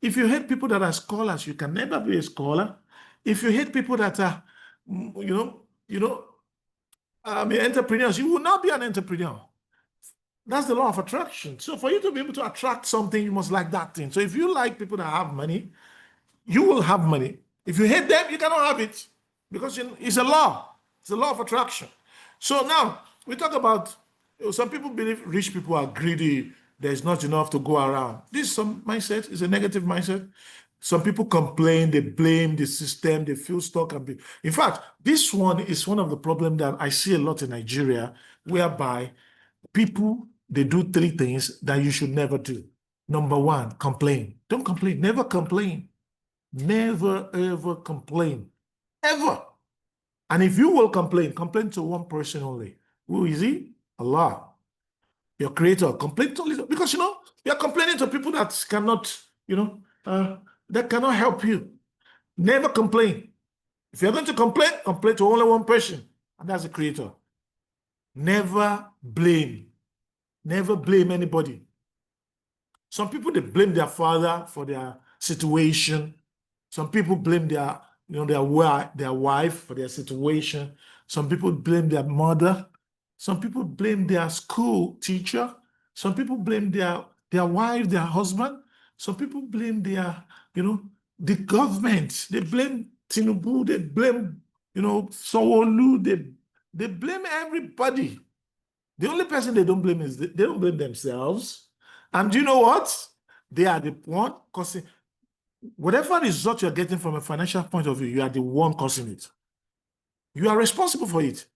If you hate people that are scholars, you can never be a scholar. If you hate people that are, entrepreneurs, you will not be an entrepreneur. That's the law of attraction. So for you to be able to attract something, you must like that thing. So if you like people that have money, you will have money. If you hate them, you cannot have it because it's a law. It's a law of attraction. So now we talk about some people believe rich people are greedy. There's not enough to go around. This is some mindset. It's a negative mindset. Some people complain, they blame the system, they feel stuck. In fact, this one is one of the problems that I see a lot in Nigeria, whereby people, they do three things that you should never do. Number one, complain. Don't complain. Never complain. Never, ever complain. Ever. And if you will complain, complain to one person only. Who is he? Allah. Your creator. Complain to only, because, you're complaining to people that cannot, that cannot help you. Never complain. If you're going to complain, complain to only one person, and that's the creator. Never blame. Never blame anybody. Some people, they blame their father for their situation. Some people blame their wife for their situation. Some people blame their mother. Some people blame their school teacher. Some people blame their wife, their husband. Some people blame the government. They blame Tinubu. They blame, Sowolu. They blame everybody. The only person they don't blame is they don't blame themselves. And you know what? They are the one causing whatever result you're getting from a financial point of view, you are the one causing it. You are responsible for it.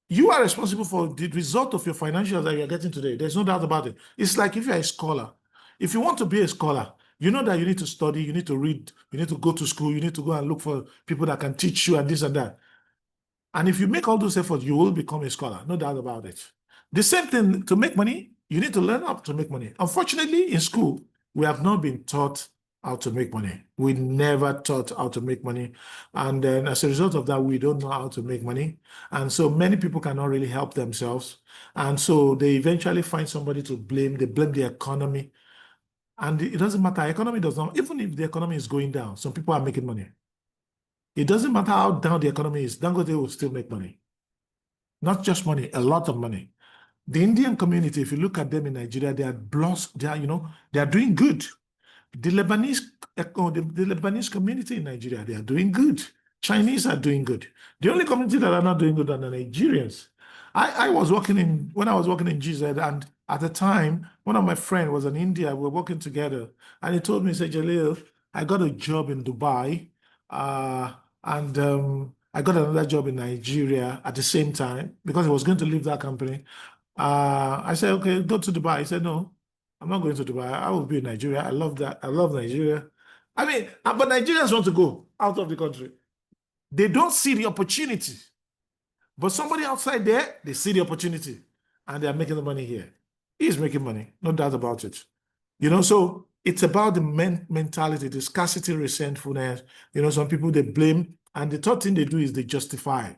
You are responsible for the result of your financials that you're getting today. There's no doubt about it. It's like if you're a scholar. If you want to be a scholar, you know that you need to study, you need to read, you need to go to school, you need to go and look for people that can teach you and this and that. And if you make all those efforts, you will become a scholar. No doubt about it. The same thing, to make money, you need to learn how to make money. Unfortunately, in school, we have not been taught how to make money. We never taught how to make money. And then as a result of that, we don't know how to make money. And so many people cannot really help themselves. And so they eventually find somebody to blame. They blame the economy. And it doesn't matter. Economy does not, even if the economy is going down, some people are making money. It doesn't matter how down the economy is, Dangote will still make money. Not just money, a lot of money. The Indian community, if you look at them in Nigeria, they are blessed, they are doing good. The Lebanese community in Nigeria, they are doing good. Chinese are doing good. The only community that are not doing good are the Nigerians. When I was working in GZ, and at the time, one of my friends was in India, we were working together, and he told me, he said, Jeleel, I got a job in Dubai, and I got another job in Nigeria at the same time because I was going to leave that company. I said, okay, go to Dubai. He said, no, I'm not going to Dubai. I will be in Nigeria. I love that. I love Nigeria. I mean, but Nigerians want to go out of the country. They don't see the opportunity. But somebody outside there, they see the opportunity and they're making the money here. He's making money, no doubt about it. So it's about the mentality, the scarcity, resentfulness. Some people, they blame, and the third thing they do is they justify.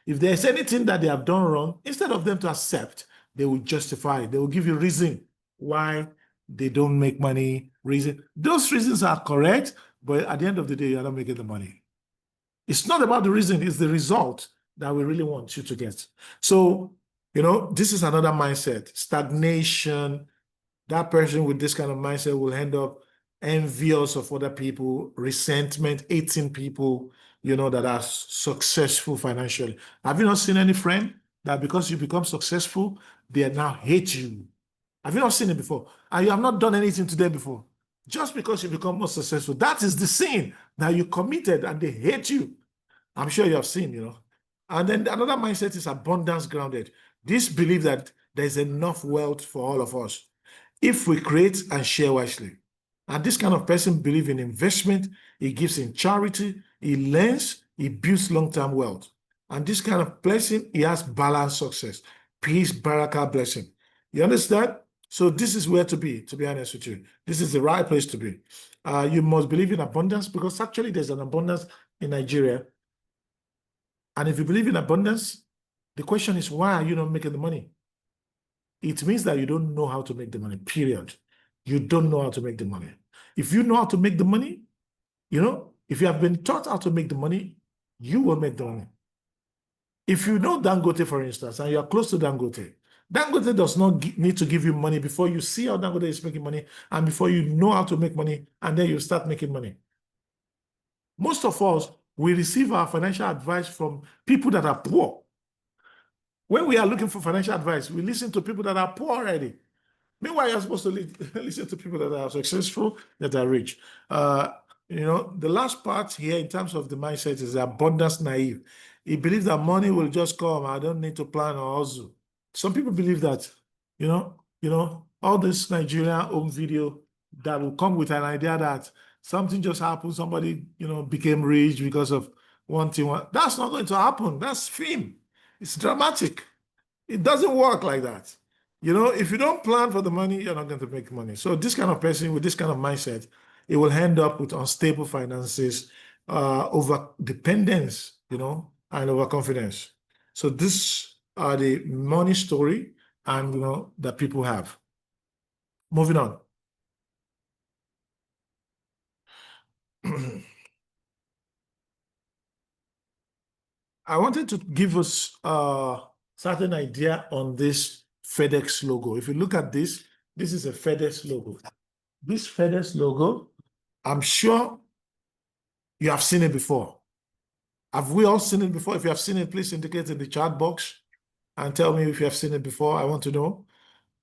If there's anything that they have done wrong, instead of them to accept, they will justify. They will give you reason why they don't make money. Those reasons are correct, but at the end of the day, you're not making the money. It's not about the reason, it's the result that we really want you to get. So, this is another mindset, stagnation. That person with this kind of mindset will end up envious of other people, resentment, hating people, that are successful financially. Have you not seen any friend that because you become successful, they now hate you? Have you not seen it before? And you have not done anything to them before. Just because you become more successful, that is the sin that you committed and they hate you. I'm sure you have seen, And then another mindset is abundance grounded. This belief that there's enough wealth for all of us if we create and share wisely. And this kind of person believes in investment, he gives in charity, he learns, he builds long-term wealth. And this kind of person, he has balanced success, peace, barakah, blessing. You understand? So this is where to be honest with you. This is the right place to be. You must believe in abundance because actually there's an abundance in Nigeria. And if you believe in abundance, the question is, why are you not making the money? It means that you don't know how to make the money, period. You don't know how to make the money. If you know how to make the money, if you have been taught how to make the money, you will make the money. If you know Dangote, for instance, and you are close to Dangote, Dangote does not need to give you money before you see how Dangote is making money and before you know how to make money, and then you start making money. Most of us, we receive our financial advice from people that are poor. When we are looking for financial advice, we listen to people that are poor already. Meanwhile, you're supposed to listen to people that are successful, that are rich. You know, the last part here in terms of the mindset is abundance naive. He believes that money will just come. I don't need to plan or hustle. Some people believe that, all this Nigerian home video that will come with an idea that something just happened, somebody, became rich because of one thing. That's not going to happen. That's film. It's dramatic. It doesn't work like that. If you don't plan for the money, you're not going to make money. So this kind of person with this kind of mindset, it will end up with unstable finances, over dependence, and overconfidence. So these are the money story and that people have. Moving on. I wanted to give us a certain idea on this FedEx logo. If you look at this is a FedEx logo. This FedEx logo, I'm sure you have seen it before. Have we all seen it before? If you have seen it, please indicate in the chat box and tell me if you have seen it before. I want to know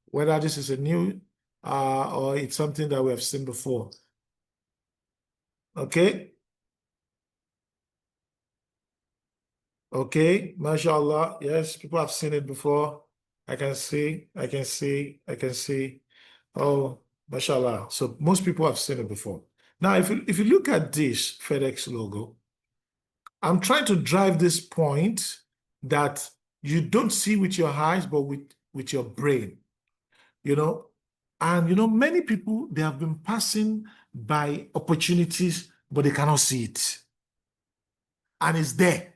whether this is a new or it's something that we have seen before. Okay. Okay, mashallah. Yes, people have seen it before. I can see. Oh, mashallah. So most people have seen it before. Now, if you look at this FedEx logo, I'm trying to drive this point that you don't see with your eyes, but with your brain, And, many people, they have been passing by opportunities, but they cannot see it. And it's there.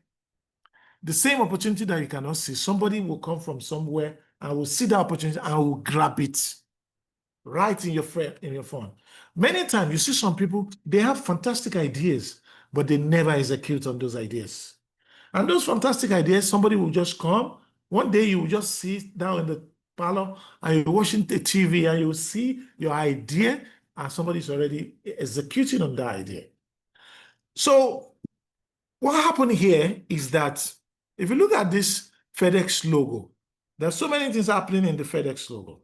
The same opportunity that you cannot see, somebody will come from somewhere and will see the opportunity and will grab it right in your phone. Many times you see some people, they have fantastic ideas, but they never execute on those ideas. And those fantastic ideas, somebody will just come. One day you will just sit down in the parlor and you're watching the TV and you will see your idea and somebody's already executing on that idea. So what happened here is that if you look at this FedEx logo, there's so many things happening in the FedEx logo.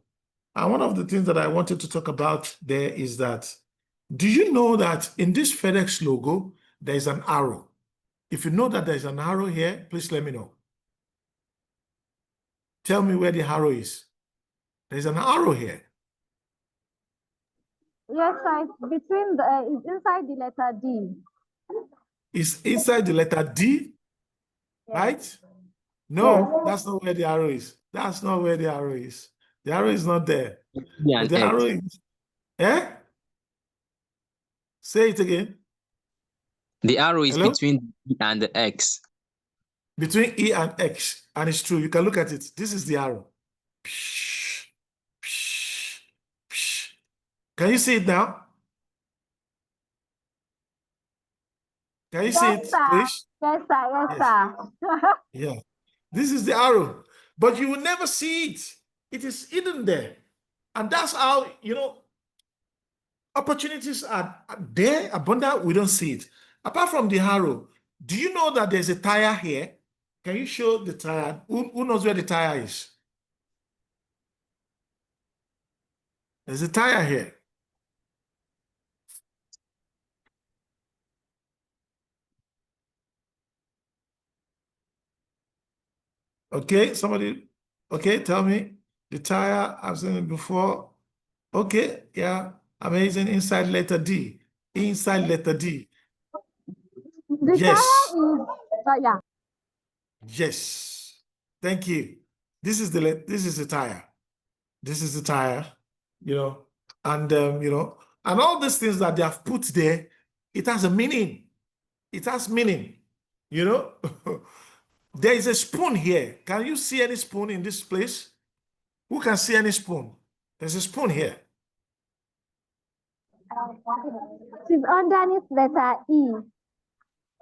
And one of the things that I wanted to talk about there is that, do you know that in this FedEx logo, there's an arrow? If you know that there's an arrow here, please let me know. Tell me where the arrow is. There's an arrow here. Yes, sir. It's inside the letter D. It's inside the letter D, right? No, that's not where the arrow is. That's not where the arrow is. The arrow is not there. Yeah, But the arrow is, Say it again. The arrow is Hello? between E and the X. Between E and X. And it's true. You can look at it. This is the arrow. Can you see it now? Can you see it, please? Yes, sir. Yes, sir. Yeah. This is the arrow. But you will never see it. It is hidden there. And that's how, opportunities are there, abundant. We don't see it. Apart from the arrow, do you know that there's a tire here? Can you show the tire? Who knows where the tire is? There's a tire here. Okay, somebody, tell me. The tire, I've seen it before. Okay, yeah, amazing. Inside letter D. Inside letter D. The Yes. tire is, yeah. Yes. Thank you. This is the tire. This is the tire, and and all these things that they have put there, it has a meaning. It has meaning, There is a spoon here. Can you see any spoon in this place? Who can see any spoon? There's a spoon here. It's underneath letter E.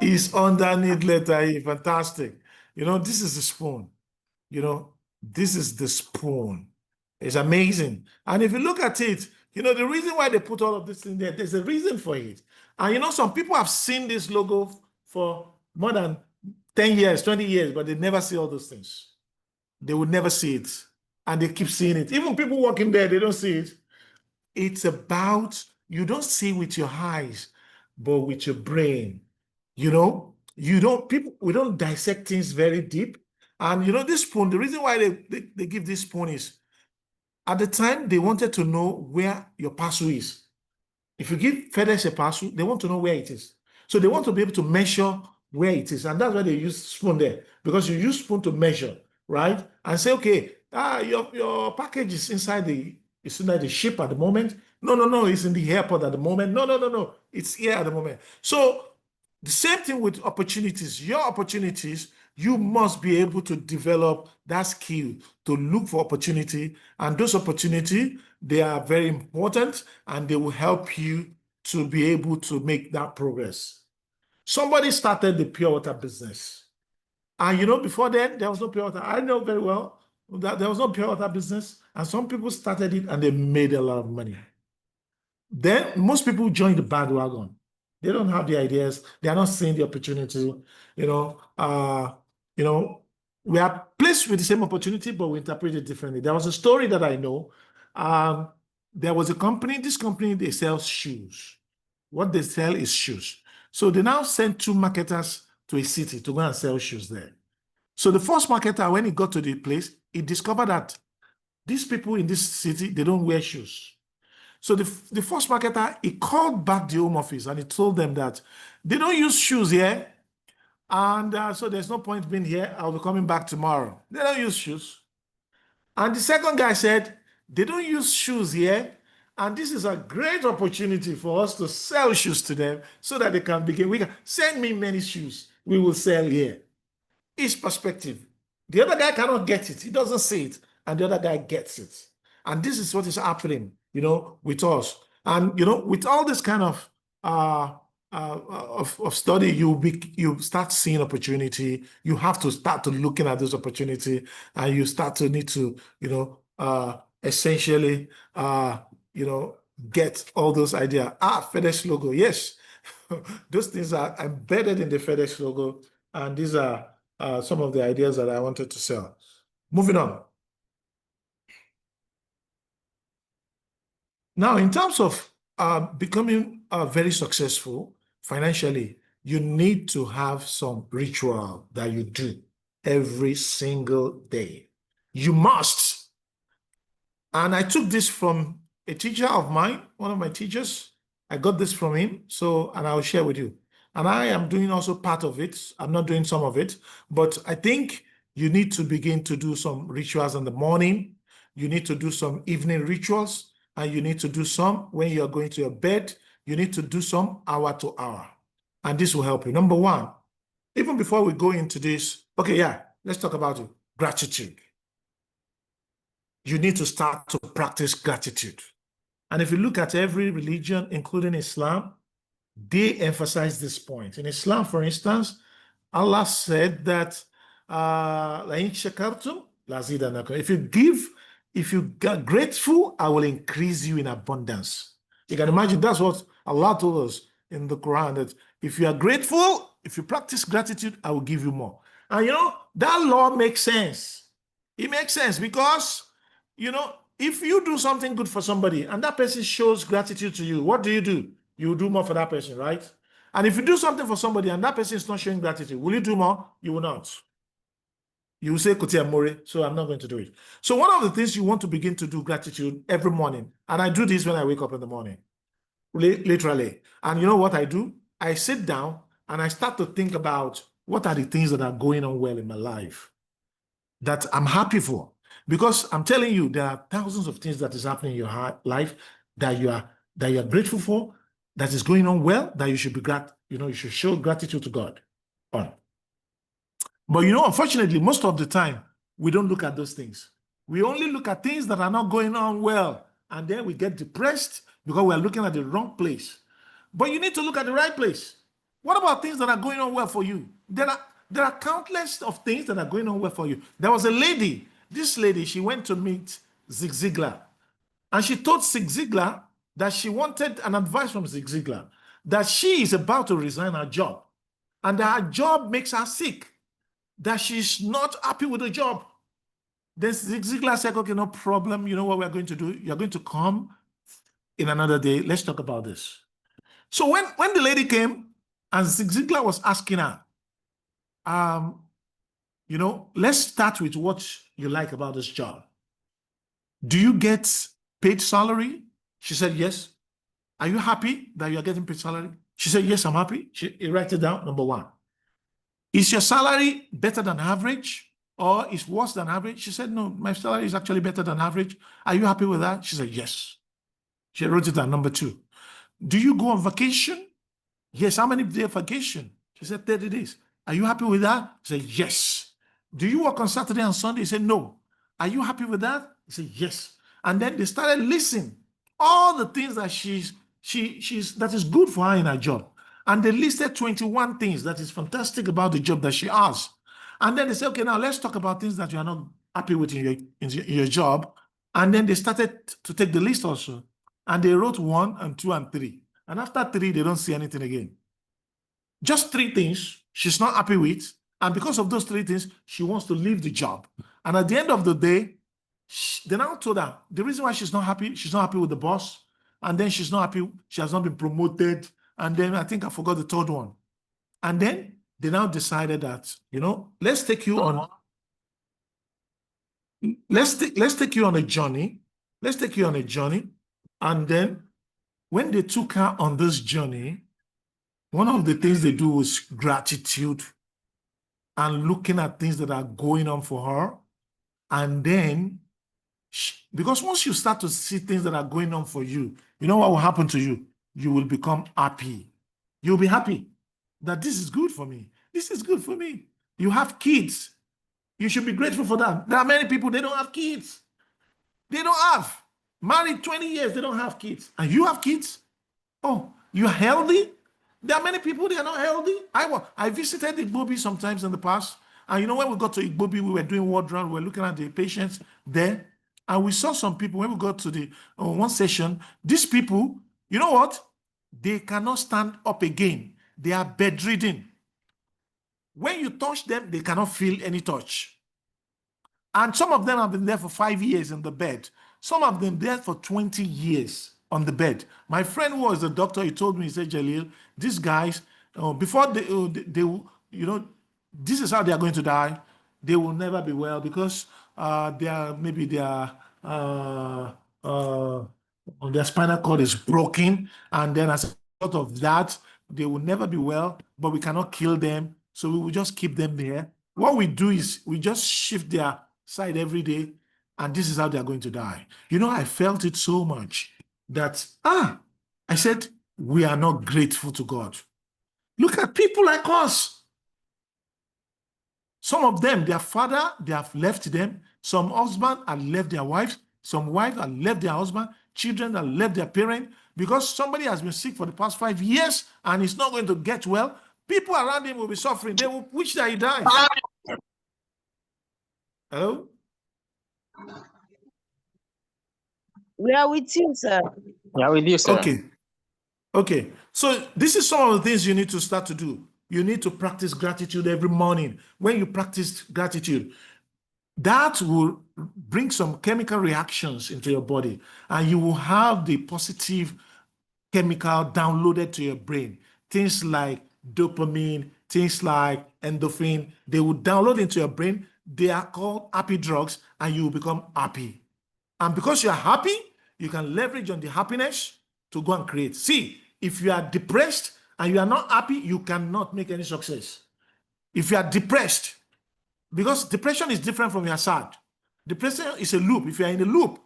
It's underneath letter E. Fantastic. This is the spoon. This is the spoon. It's amazing. And if you look at it, the reason why they put all of this in there, there's a reason for it. And some people have seen this logo for more than 10 years, 20 years, but they never see all those things. They would never see it. And they keep seeing it. Even people working there, they don't see it. It's about, you don't see with your eyes, but with your brain. You know, we don't dissect things very deep. And this spoon, the reason why they give this spoon is at the time they wanted to know where your parcel is. If you give FedEx a parcel, they want to know where it is. So they want to be able to measure where it is. And that's why they use spoon there, because you use spoon to measure, right? And say, okay, your package is inside the ship at the moment. No, it's in the airport at the moment. No, it's here at the moment. So the same thing with opportunities. Your opportunities, you must be able to develop that skill to look for opportunity. And those opportunities, they are very important and they will help you to be able to make that progress. Somebody started the pure water business. And before then, there was no pure water. I know very well that there was no pure water business. And some people started it and they made a lot of money. Then most people joined the bandwagon. They don't have the ideas. They are not seeing the opportunity. We are placed with the same opportunity, but we interpret it differently. There was a story that I know. There was a company. This company, they sell shoes. What they sell is shoes. So they now sent 2 marketers to a city to go and sell shoes there. So the first marketer, when he got to the place, he discovered that these people in this city, they don't wear shoes. So the first marketer, he called back the home office and he told them that they don't use shoes here. And so there's no point being here. I'll be coming back tomorrow. They don't use shoes. And the second guy said, they don't use shoes here. And this is a great opportunity for us to sell shoes to them so that they can begin. We can send me many shoes. We will sell here. Each perspective. The other guy cannot get it. He doesn't see it. And the other guy gets it. And this is what is happening, with us. And, with all this kind of study, you start seeing opportunity. You have to start to looking at this opportunity, and you start to need to, essentially, get all those ideas. FedEx logo, yes. Those things are embedded in the FedEx logo, and these are some of the ideas that I wanted to sell. Moving on. Now, in terms of becoming very successful financially, you need to have some ritual that you do every single day. You must. And I took this from a teacher of mine, one of my teachers. I got this from him, and I'll share with you. And I am doing also part of it. I'm not doing some of it, but I think you need to begin to do some rituals in the morning. You need to do some evening rituals. And you need to do some when you're going to your bed. You need to do some hour to hour. And this will help you. Number one, even before we go into this, let's talk about it. Gratitude. You need to start to practice gratitude. And if you look at every religion, including Islam, they emphasize this point. In Islam, for instance, Allah said that, if you get grateful, I will increase you in abundance. You can imagine that's what Allah told us in the Quran, that if you are grateful, if you practice gratitude, I will give you more. And that law makes sense. It makes sense because, if you do something good for somebody and that person shows gratitude to you, what do? You will do more for that person, right? And if you do something for somebody and that person is not showing gratitude, will you do more? You will not. You will say, Kuti Amore, so I'm not going to do it. So one of the things you want to begin to do gratitude every morning, and I do this when I wake up in the morning, literally. And you know what I do? I sit down and I start to think about what are the things that are going on well in my life that I'm happy for. Because I'm telling you, there are thousands of things that is happening in your life that you are grateful for, that is going on well, that you should be you should show gratitude to God on. But unfortunately, most of the time, we don't look at those things. We only look at things that are not going on well. And then we get depressed because we are looking at the wrong place. But you need to look at the right place. What about things that are going on well for you? There are countless of things that are going on well for you. There was a lady. This lady, she went to meet Zig Ziglar. And she told Zig Ziglar that she wanted an advice from Zig Ziglar, that she is about to resign her job. And that her job makes her sick, that she's not happy with the job. Then Zig Ziglar said, okay, no problem. You know what we're going to do? You're going to come in another day. Let's talk about this. So when the lady came and Zig Ziglar was asking her, you know, let's start with what you like about this job. Do you get paid salary? She said, yes. Are you happy that you are getting paid salary? She said, yes, I'm happy. He write it down, number one. Is your salary better than average or is worse than average? She said, no, my salary is actually better than average. Are you happy with that? She said, yes. She wrote it down, number two. Do you go on vacation? Yes. How many days vacation? She said, 30 days. Are you happy with that? She said, yes. Do you work on Saturday and Sunday? He said, no. Are you happy with that? He said, yes. And then they started listing all the things that that is good for her in her job. And they listed 21 things that is fantastic about the job that she has. And then they said, okay, now let's talk about things that you are not happy with in your job. And then they started to take the list also. And they wrote 1 and 2 and 3. And after 3, they don't see anything again. Just 3 things she's not happy with. And because of those 3 things, she wants to leave the job. And at the end of the day, they now told her the reason why she's not happy with the boss. And then she's not happy, she has not been promoted. And then I think I forgot the 3rd one. And then they now decided that, you know, let's take you on a journey. Let's take you on a journey. And then when they took her on this journey, one of the things they do was gratitude and looking at things that are going on for her. And then, because once you start to see things that are going on for you, you know what will happen to you? You will become happy. You'll be happy that this is good for me. This is good for me. You have kids. You should be grateful for that. There are many people, they don't have kids. They don't have. Married 20 years, they don't have kids. And you have kids? Oh, you're healthy? There are many people, they are not healthy. I visited Igbobi sometimes in the past. And you know, when we got to Igbobi, we were doing ward round, we were looking at the patients there. And we saw some people, when we got to the one session, these people, you know what? They cannot stand up again. They are bedridden. When you touch them, they cannot feel any touch. And some of them have been there for 5 years in the bed. Some of them there for 20 years on the bed. My friend who was a doctor, he told me, he said, Jeleel, these guys, before they you know, this is how they are going to die. They will never be well because their spinal cord is broken. And then as a result of that, they will never be well, but we cannot kill them. So we will just keep them there. What we do is we just shift their side every day, and this is how they are going to die. You know, I felt it so much that, I said, we are not grateful to God. Look at people like us. Some of them, their father, they have left them. Some husband have left their wives. Some wives have left their husband. Children have left their parent because somebody has been sick for the past 5 years and is not going to get well. People around him will be suffering. They will wish that he dies. Hello? We are with you, sir. Yeah, with you, sir. Okay. So this is some of the things you need to start to do. You need to practice gratitude every morning. When you practice gratitude, that will bring some chemical reactions into your body, and you will have the positive chemical downloaded to your brain. Things like dopamine, things like endorphin, they will download into your brain. They are called happy drugs, and you will become happy. And because you are happy, you can leverage on the happiness to go and create. See, if you are depressed and you are not happy, you cannot make any success. If you are depressed, because depression is different from your sad. Depression is a loop. If you are in a loop,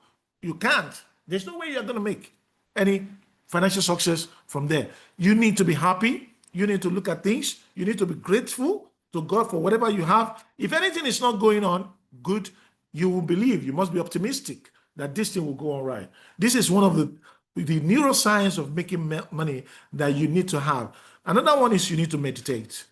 you can't. There's no way you're going to make any financial success from there. You need to be happy. You need to look at things. You need to be grateful to God for whatever you have. If anything is not going on good, you will believe. You must be optimistic that this thing will go on right. This is one of the neuroscience of making money that you need to have. Another one is you need to meditate.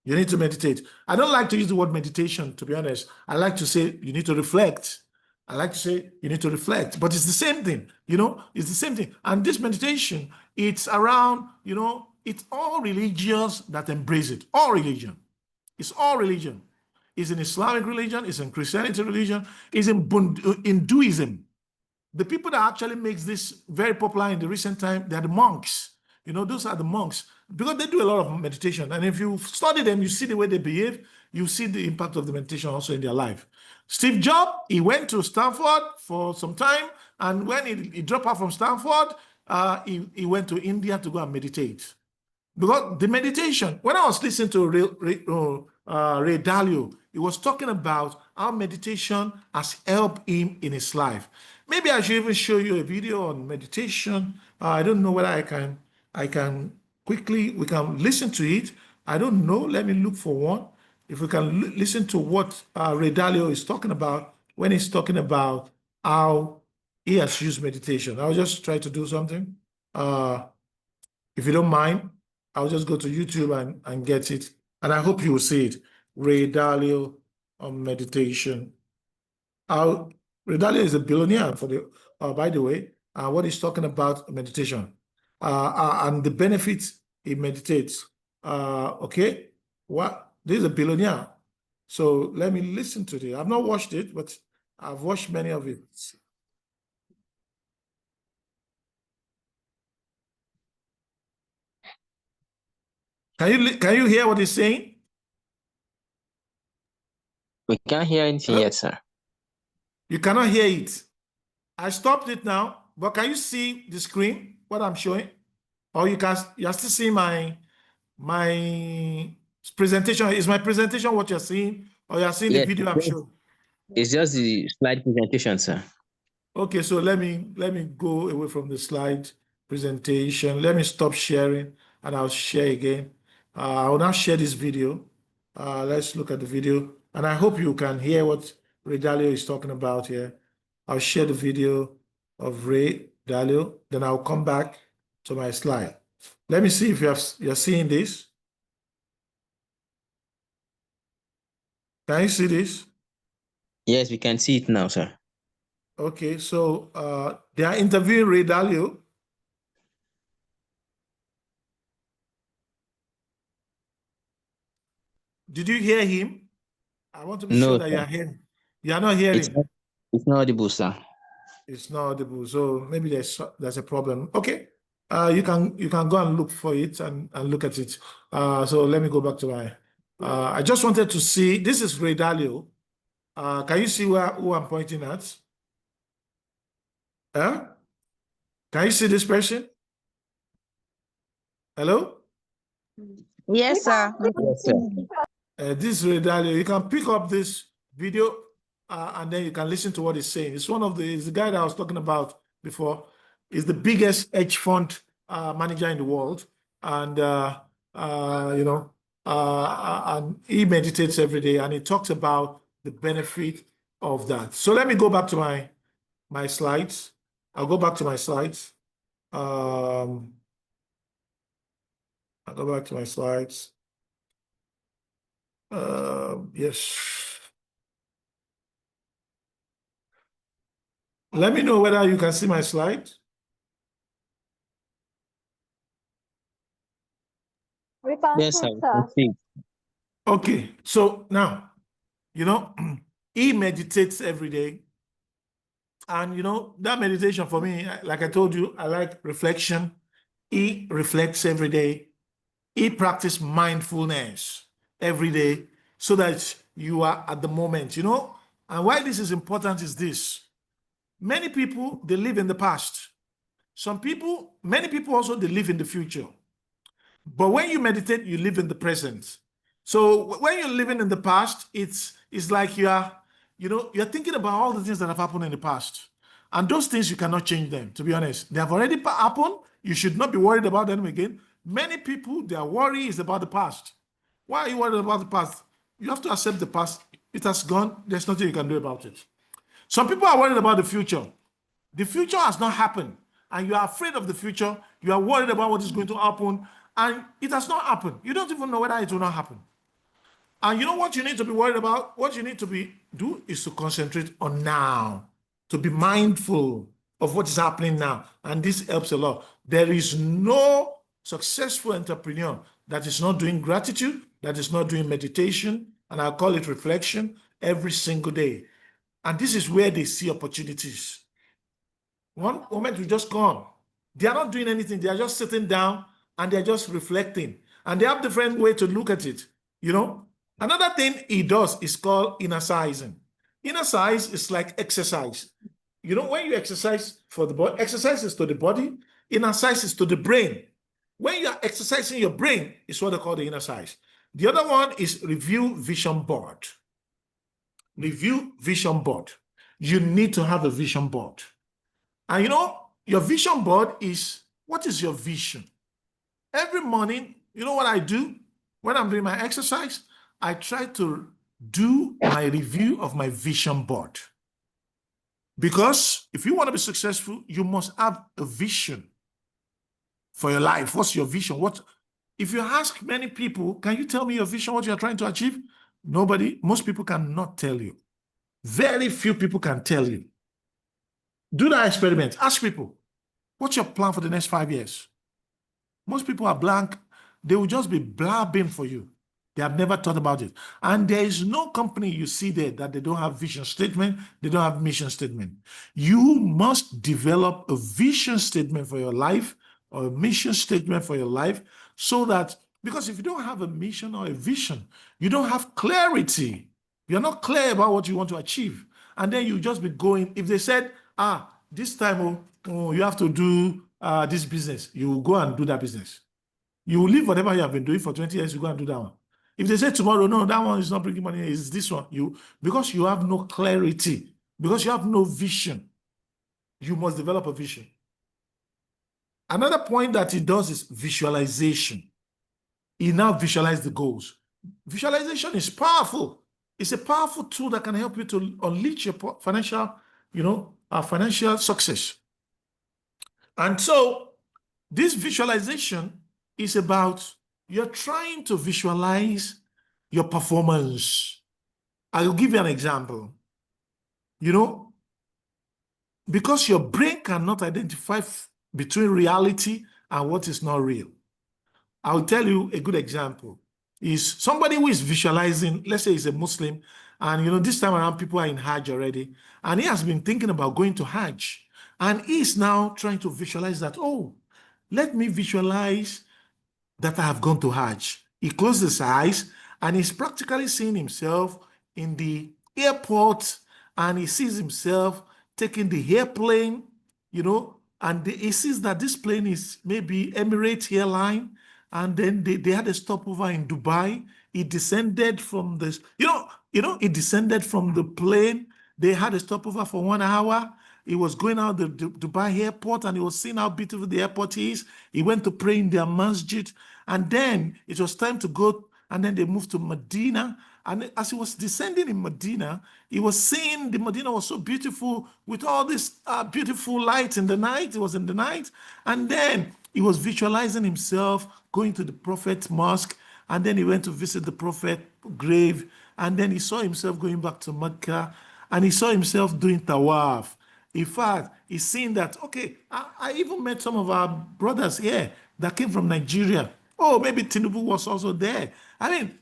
You need to meditate. I don't like to use the word meditation, to be honest. I like to say you need to reflect. I like to say you need to reflect, but it's the same thing, you know, it's the same thing. And this meditation, it's around, you know, it's all religions that embrace it. All religion. It's all religion. It's an Islamic religion, it's in Christianity religion, it's in Hinduism. The people that actually makes this very popular in the recent time, they're the monks. You know, those are the monks because they do a lot of meditation. And if you study them, you see the way they behave, you see the impact of the meditation also in their life. Steve Jobs, he went to Stanford for some time. And when he dropped out from Stanford, he went to India to go and meditate. Because the meditation, when I was listening to Ray Dalio, he was talking about how meditation has helped him in his life. Maybe I should even show you a video on meditation. I don't know whether I can quickly, we can listen to it. I don't know. Let me look for one. If we can listen to what Ray Dalio is talking about when he's talking about how he has used meditation. I'll just try to do something. If you don't mind, I'll just go to YouTube and get it. And I hope you will see it. Ray Dalio on meditation. Ray Dalio is a billionaire for the, by the way, what he's talking about meditation and the benefits he meditates. Okay, this is a billionaire. So let me listen to it. I've not watched it, but I've watched many of it. Can you hear what he's saying? We can't hear anything yet, sir. You cannot hear it. I stopped it now, but can you see the screen, what I'm showing? Or you're still seeing my presentation. Is my presentation what you're seeing? Or you're seeing the video I'm showing? It's just the slide presentation, sir. Okay, so let me go away from the slide presentation. Let me stop sharing and I'll share again. I will now share this video. Let's look at the video. And I hope you can hear what Ray Dalio is talking about here. I'll share the video of Ray Dalio. Then I'll come back to my slide. Let me see if you're seeing this. Can you see this? Yes, we can see it now, sir. Okay, so they are interviewing Ray Dalio. Did you hear him? I want to be sure that you are hearing. You are not hearing. It's not audible, sir. It's not audible. So maybe there's a problem. Okay. You can go and look for it and look at it. So let me go back to my. I just wanted to see. This is Ray Dalio. Can you see who I'm pointing at? Can you see this person? Hello? Yes, sir. Yes, sir. This is Ray Dalio. You can pick up this video and then you can listen to what he's saying. It's the guy that I was talking about before. He's the biggest hedge fund manager in the world, and and he meditates every day, and he talks about the benefit of that. So let me go back to my slides. I'll go back to my slides. I'll go back to my slides. Yes. Let me know whether you can see my slide. We can Yes, see, sir. sir. Okay, so now, he meditates every day. And, that meditation for me, like I told you, I like reflection. He reflects every day. He practices mindfulness every day so that you are at the moment, And why this is important is this. Many people, they live in the past. Many people also, they live in the future. But when you meditate, you live in the present. So when you're living in the past, it's like you're thinking about all the things that have happened in the past. And those things, you cannot change them, to be honest. They have already happened. You should not be worried about them again. Many people, their worry is about the past. Why are you worried about the past? You have to accept the past. It has gone. There's nothing you can do about it. Some people are worried about the future. The future has not happened, and you are afraid of the future. You are worried about what is going to happen, and it has not happened. You don't even know whether it will not happen. And you know what you need to be worried about? What you need to do is to concentrate on now, to be mindful of what is happening now. And this helps a lot. There is no successful entrepreneur that is not doing gratitude, that is not doing meditation, and I'll call it reflection every single day. And this is where they see opportunities. One moment will just come. They are not doing anything. They are just sitting down and they're just reflecting. And they have different way to look at it, you know. Another thing he does is called inner sizing. Inner size is like exercise. You know, when you exercise for the body, exercise is to the body, inner size is to the brain. When you are exercising your brain, it's what they call the inner size. The other one is review vision board. Review vision board. You need to have a vision board. And you know, your vision board is, what is your vision? Every morning, you know what I do? When I'm doing my exercise, I try to do my review of my vision board. Because if you want to be successful, you must have a vision for your life. What's your vision? If you ask many people, can you tell me your vision, what you're trying to achieve? Most people cannot tell you. Very few people can tell you. Do that experiment. Ask people, what's your plan for the next 5 years? Most people are blank. They will just be blabbing for you. They have never thought about it. And there is no company you see there that they don't have vision statement, they don't have mission statement. You must develop a vision statement for your life or a mission statement for your life so that, because if you don't have a mission or a vision, you don't have clarity. You're not clear about what you want to achieve. And then you just be going, if they said, this time you have to do this business, you will go and do that business. You will leave whatever you have been doing for 20 years, you go and do that one. If they say tomorrow, no, that one is not bringing money, it's this one. Because you have no clarity, because you have no vision, you must develop a vision. Another point that he does is visualization. He now visualizes the goals. Visualization is powerful. It's a powerful tool that can help you to unleash your financial, financial success. And so this visualization is about you're trying to visualize your performance. I'll give you an example. Because your brain cannot identify between reality and what is not real. I'll tell you a good example. Is somebody who is visualizing, let's say he's a Muslim, and this time around people are in Hajj already, and he has been thinking about going to Hajj, and he's now trying to visualize that, let me visualize that I have gone to Hajj. He closes his eyes and he's practically seeing himself in the airport, and he sees himself taking the airplane, and he sees that this plane is maybe Emirates airline, and then they had a stopover in Dubai. He descended from this, he descended from the plane. They had a stopover for 1 hour. He was going out the Dubai airport, and he was seeing how beautiful the airport is. He went to pray in their masjid, and then it was time to go, and then they moved to Medina. And as he was descending in Medina, he was seeing the Medina was so beautiful with all this beautiful light in the night. It was in the night. And then he was visualizing himself going to the Prophet's mosque, and then he went to visit the Prophet's grave, and then he saw himself going back to Mecca, and he saw himself doing tawaf. In fact, he's seen that, okay, I even met some of our brothers here that came from Nigeria. Maybe Tinubu was also there.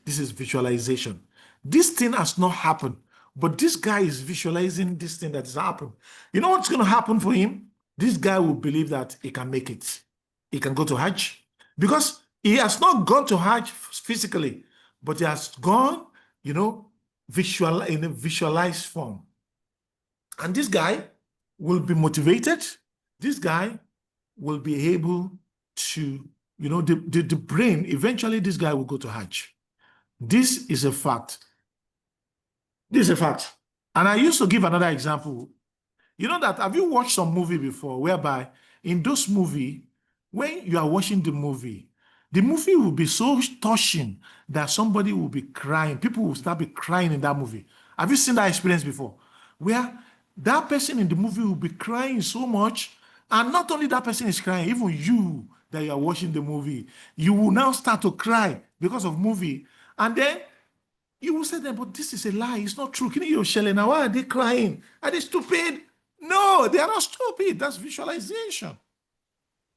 This is visualization. This thing has not happened, but this guy is visualizing this thing that has happened. You know what's going to happen for him? This guy will believe that he can make it. He can go to Hajj. Because he has not gone to Hajj physically, but he has gone, in a visualized form. And this guy will be motivated. This guy will be able to, the brain, eventually this guy will go to Hajj. This is a fact. This is a fact. And I used to give another example. Have you watched some movie before whereby in those movies, when you are watching the movie will be so touching that somebody will be crying. People will start be crying in that movie. Have you seen that experience before? Where that person in the movie will be crying so much, and not only that person is crying, even you that you are watching the movie, you will now start to cry because of movie. And then you will say, but this is a lie. It's not true. Now, why are they crying? Are they stupid? No, they are not stupid. That's visualization.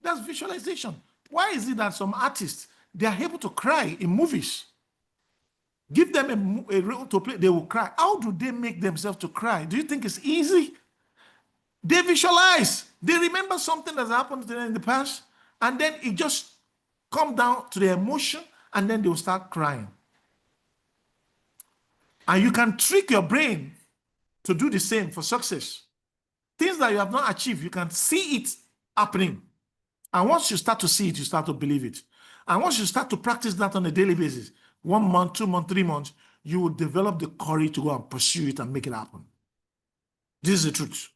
That's visualization. Why is it that some artists, they are able to cry in movies? Give them a role to play, they will cry. How do they make themselves to cry? Do you think it's easy? They visualize. They remember something that's happened to them in the past, and then it just come down to the emotion, and then they'll start crying. And you can trick your brain to do the same for success. Things that you have not achieved, you can see it happening. And once you start to see it, you start to believe it. And once you start to practice that on a daily basis, 1 month, 2 months, 3 months, you will develop the courage to go and pursue it and make it happen. This is the truth.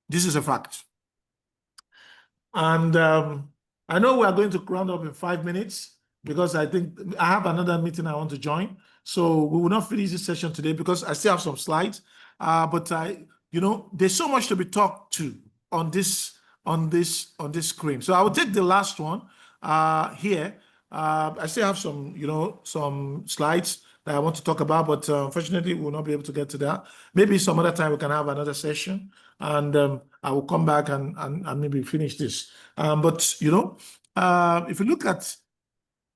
This is a fact. And I know we are going to round up in 5 minutes because I think I have another meeting I want to join. So we will not finish this session today because I still have some slides. But there's so much to be talked to on this screen. So I will take the last one here. I still have some slides that I want to talk about, but unfortunately, we will not be able to get to that. Maybe some other time we can have another session, and I will come back and maybe finish this. But if you look at,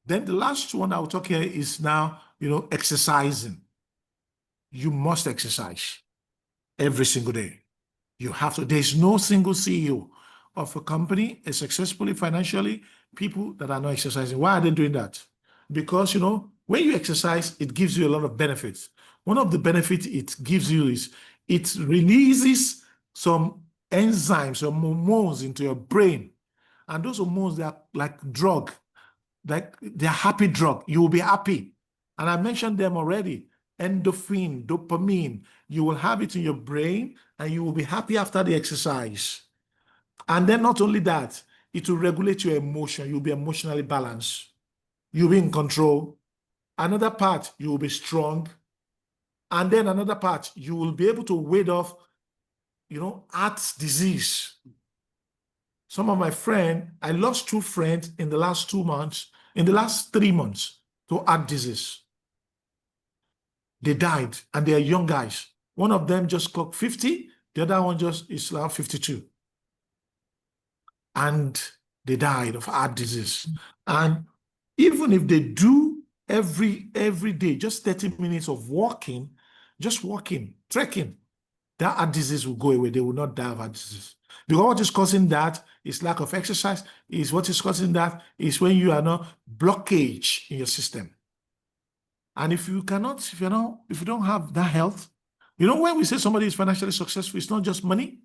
then the last one I will talk here is now, exercising. You must exercise every single day. You have to. There's no single CEO of a company, successfully financially, people that are not exercising. Why are they doing that? Because, when you exercise, it gives you a lot of benefits. One of the benefits it gives you is it releases some enzymes, some hormones into your brain. And those hormones, they are like drug, like they're happy drug. You will be happy. And I mentioned them already. Endorphin, dopamine, you will have it in your brain and you will be happy after the exercise. And then not only that, it will regulate your emotion. You'll be emotionally balanced. You'll be in control. Another part, you will be strong. And then another part, you will be able to ward off, heart disease. Some of my friends, I lost 2 friends in the last 2 months, in the last 3 months to heart disease. They died, and they are young guys. One of them just clocked 50, the other one just is now 52. And they died of heart disease. And even if they do every day, just 30 minutes of walking, just walking, trekking, that heart disease will go away. They will not die of heart disease. Because what is causing that is lack of exercise. What is causing that is when you are not blockage in your system. And if you don't have that health, when we say somebody is financially successful, it's not just money.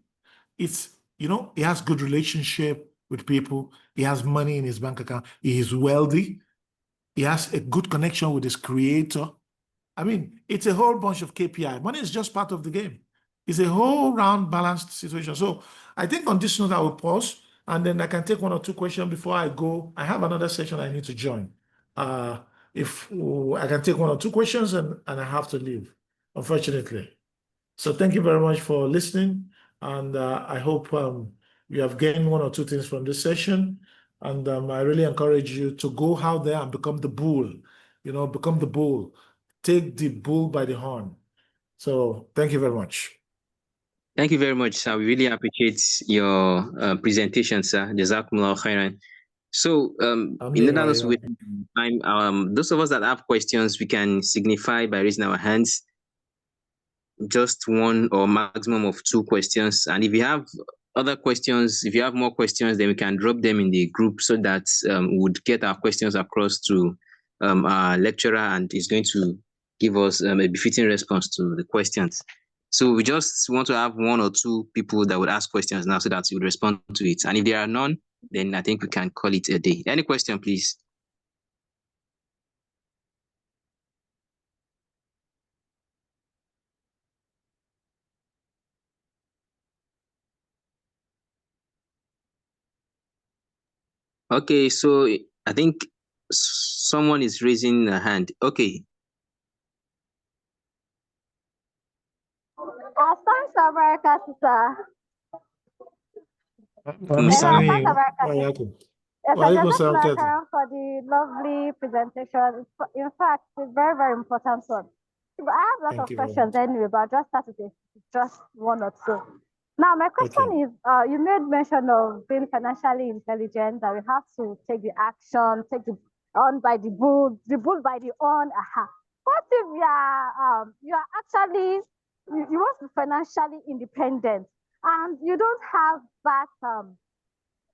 It's, he has good relationship with people. He has money in his bank account. He is wealthy. He has a good connection with his creator. I mean, it's a whole bunch of KPI. Money is just part of the game. It's a whole round balanced situation. So I think on this note, I will pause and then I can take 1 or 2 questions before I go. I have another session I need to join. If I can take 1 or 2 questions and I have to leave, unfortunately. So thank you very much for listening. And I hope you have gained 1 or 2 things from this session. And I really encourage you to go out there and become the bull, become the bull. Take the bull by the horn. So thank you very much. Thank you very much, sir. We really appreciate your presentation, sir. Jazakumullah khairan. So, in order to waste time, those of us that have questions, we can signify by raising our hands. Just 1 or maximum of 2 questions. And if you have other questions, if you have more questions, then we can drop them in the group so that we would get our questions across to our lecturer, and he's going to give us a befitting response to the questions. So we just want to have 1 or 2 people that would ask questions now so that you would respond to it. And if there are none, then I think we can call it a day. Any question, please? Okay, so I think someone is raising a hand. Okay. Thanks, America, sister. For the lovely presentation. In fact, it's a very, very important one. But I have a lot of questions anyway, but I'll just start with just 1 or 2. Now, my question is, you made mention of being financially intelligent, that we have to take the action, take the on by the bull by the on. What if you are actually, you want to be financially independent and you don't have that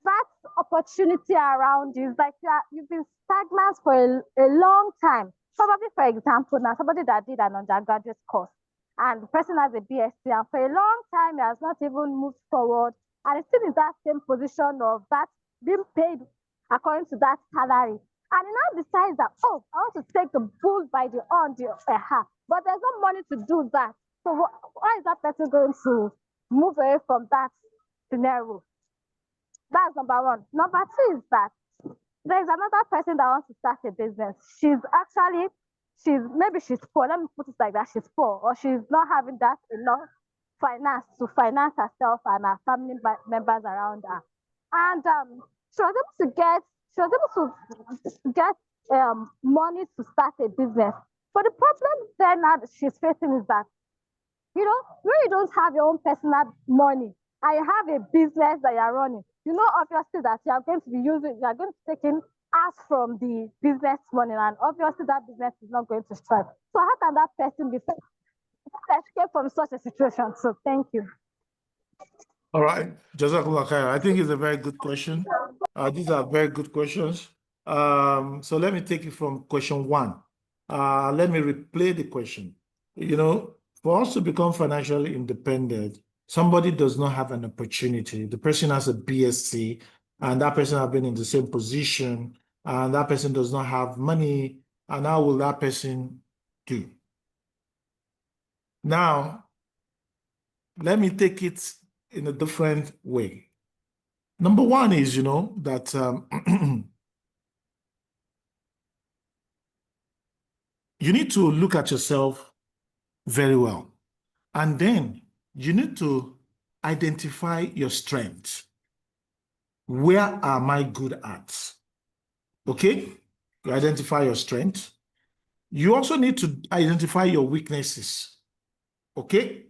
that opportunity around you. It's like you've been stagnant for a long time. Probably, for example, now somebody that did an undergraduate course and the person has a BSc, and for a long time he has not even moved forward, and it's still in that same position of that being paid according to that salary. And he now decides that, oh, I want to take the bull by the horn, but there's no money to do that. So why is that person going to move away from that scenario? That's number one. Number two is that there's another person that wants to start a business. Maybe she's poor. Let me put it like that. She's poor, or she's not having that enough finance to finance herself and her family members around her. And she was able to get money to start a business. But the problem then now that she's facing is that, when you don't have your own personal money and you have a business that you're running, obviously that you are going to take in as from the business money, and obviously that business is not going to strive. So how can that person be escape from such a situation? So thank you. All right, Jazakallah khair. I think it's a very good question. These are very good questions. So let me take it from question one. Let me replay the question. For us to become financially independent, somebody does not have an opportunity. The person has a BSc, and that person has been in the same position, and that person does not have money, and how will that person do? Now, let me take it in a different way. Number one is, that you need to look at yourself very well. And then you need to identify your strengths. Where am I good at? Okay? You identify your strengths. You also need to identify your weaknesses. Okay?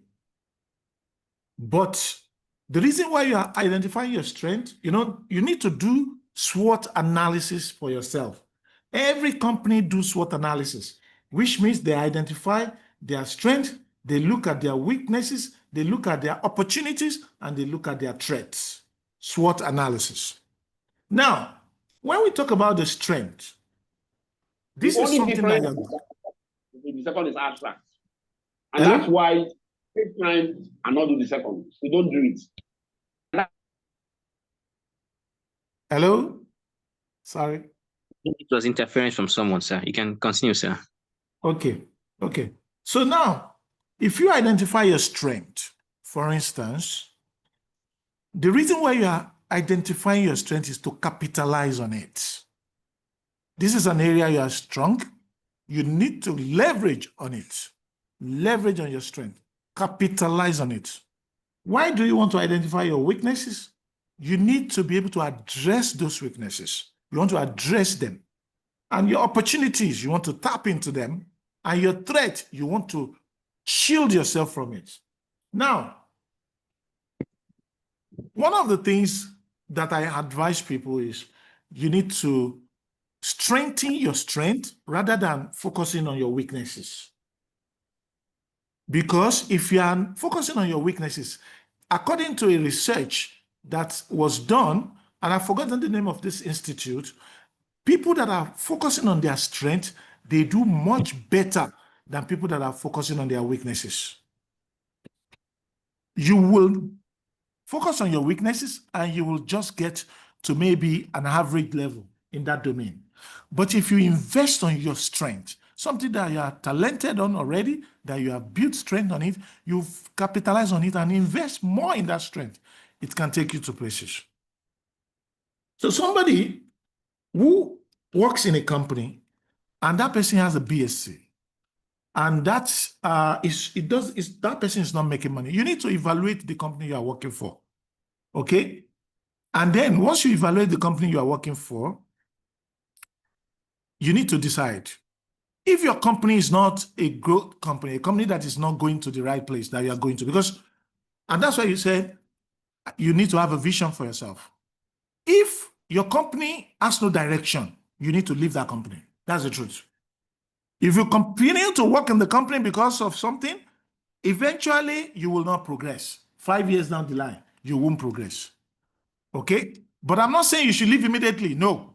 But the reason why you are identifying your strength, you need to do SWOT analysis for yourself. Every company does SWOT analysis, which means they identify their strength, they look at their weaknesses, they look at their opportunities, and they look at their threats. SWOT analysis. Now, when we talk about the strength, this is something that the second is abstract. And that's why take time and not do the second. We don't do it. Hello? Sorry. It was interference from someone, sir. You can continue, sir. Okay. So now, if you identify your strength, for instance, the reason why you are identifying your strength is to capitalize on it. This is an area you are strong. You need to leverage on it. Leverage on your strength. Capitalize on it. Why do you want to identify your weaknesses? You need to be able to address those weaknesses. You want to address them. And your opportunities, you want to tap into them. And your threat, you want to shield yourself from it. Now, one of the things that I advise people is you need to strengthen your strength rather than focusing on your weaknesses. Because if you are focusing on your weaknesses, according to a research that was done, and I've forgotten the name of this institute, people that are focusing on their strength, they do much better than people that are focusing on their weaknesses. You will focus on your weaknesses and you will just get to maybe an average level in that domain. But if you invest on your strength, something that you are talented on already, that you have built strength on it, you've capitalized on it and invest more in that strength, it can take you to places. So somebody who works in a company and that person has a BSc, and that person is not making money, you need to evaluate the company you are working for. Okay? And then once you evaluate the company you are working for, you need to decide if your company is not a growth company, a company that is not going to the right place that you are going to, and that's why you said you need to have a vision for yourself. If your company has no direction, you need to leave that company. That's the truth. If you continue to work in the company because of something, eventually you will not progress. 5 years down the line, you won't progress. Okay? But I'm not saying you should leave immediately. No.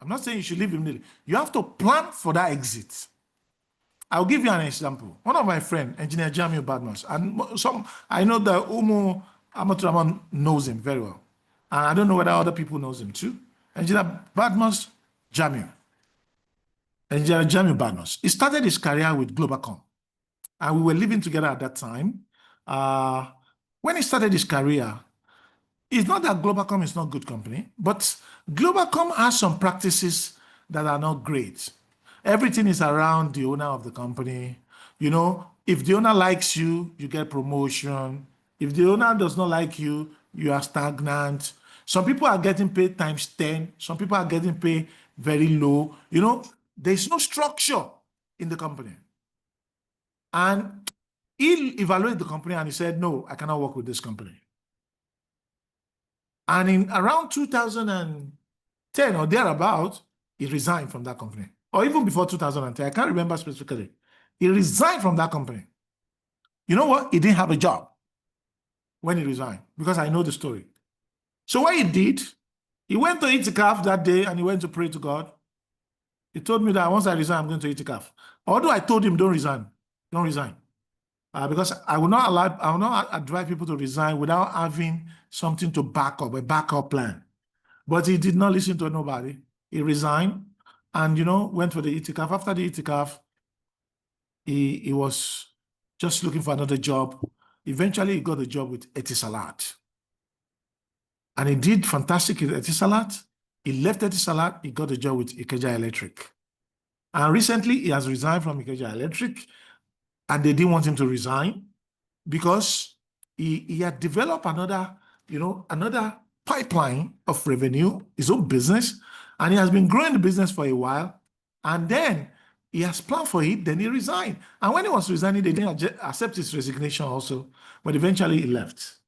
I'm not saying you should leave immediately. You have to plan for that exit. I'll give you an example. One of my friends, Engineer Jeleel Badmus, and I know that Umu Amatraman knows him very well. And I don't know whether other people knows him too. Engineer Badmus, Engineer Jeleel Badmus. He started his career with Globalcom. And we were living together at that time. When he started his career, it's not that Globalcom is not a good company, but Globalcom has some practices that are not great. Everything is around the owner of the company. You know, if the owner likes you, you get promotion. If the owner does not like you, you are stagnant. Some people are getting paid times 10. Some people are getting paid very low. You know, there's no structure in the company. And he evaluated the company and he said, no, I cannot work with this company. And in around 2010 or thereabout, he resigned from that company. Or even before 2010, I can't remember specifically. He resigned from that company. You know what? He didn't have a job when he resigned, because I know the story. So what he did, he went to itikaf that day and he went to pray to God. He told me that once I resign, I'm going to itikaf. Although I told him, don't resign. Don't resign. Because I will not advise people to resign without having something to back up, a backup plan. But he did not listen to nobody. He resigned and, you know, went for the itikaf. After the itikaf, he was just looking for another job. Eventually, he got a job with Etisalat. And he did fantastic at Etisalat. He left Etisalat, he got a job with Ikeja Electric. And recently, he has resigned from Ikeja Electric. And they didn't want him to resign because he had developed another pipeline of revenue, his own business, and he has been growing the business for a while. And then he has planned for it, then he resigned. And when he was resigning, they didn't accept his resignation also, but eventually he left.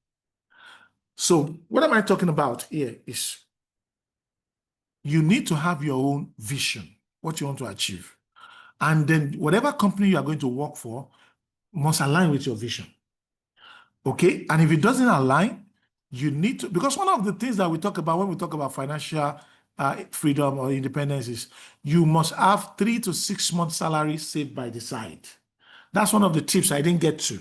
So what am I talking about here is you need to have your own vision, what you want to achieve. And then whatever company you are going to work for must align with your vision. Okay? And if it doesn't align, you need to, because one of the things that we talk about when we talk about financial freedom or independence is you must have 3 to 6 months salary saved by the side. That's one of the tips I didn't get to.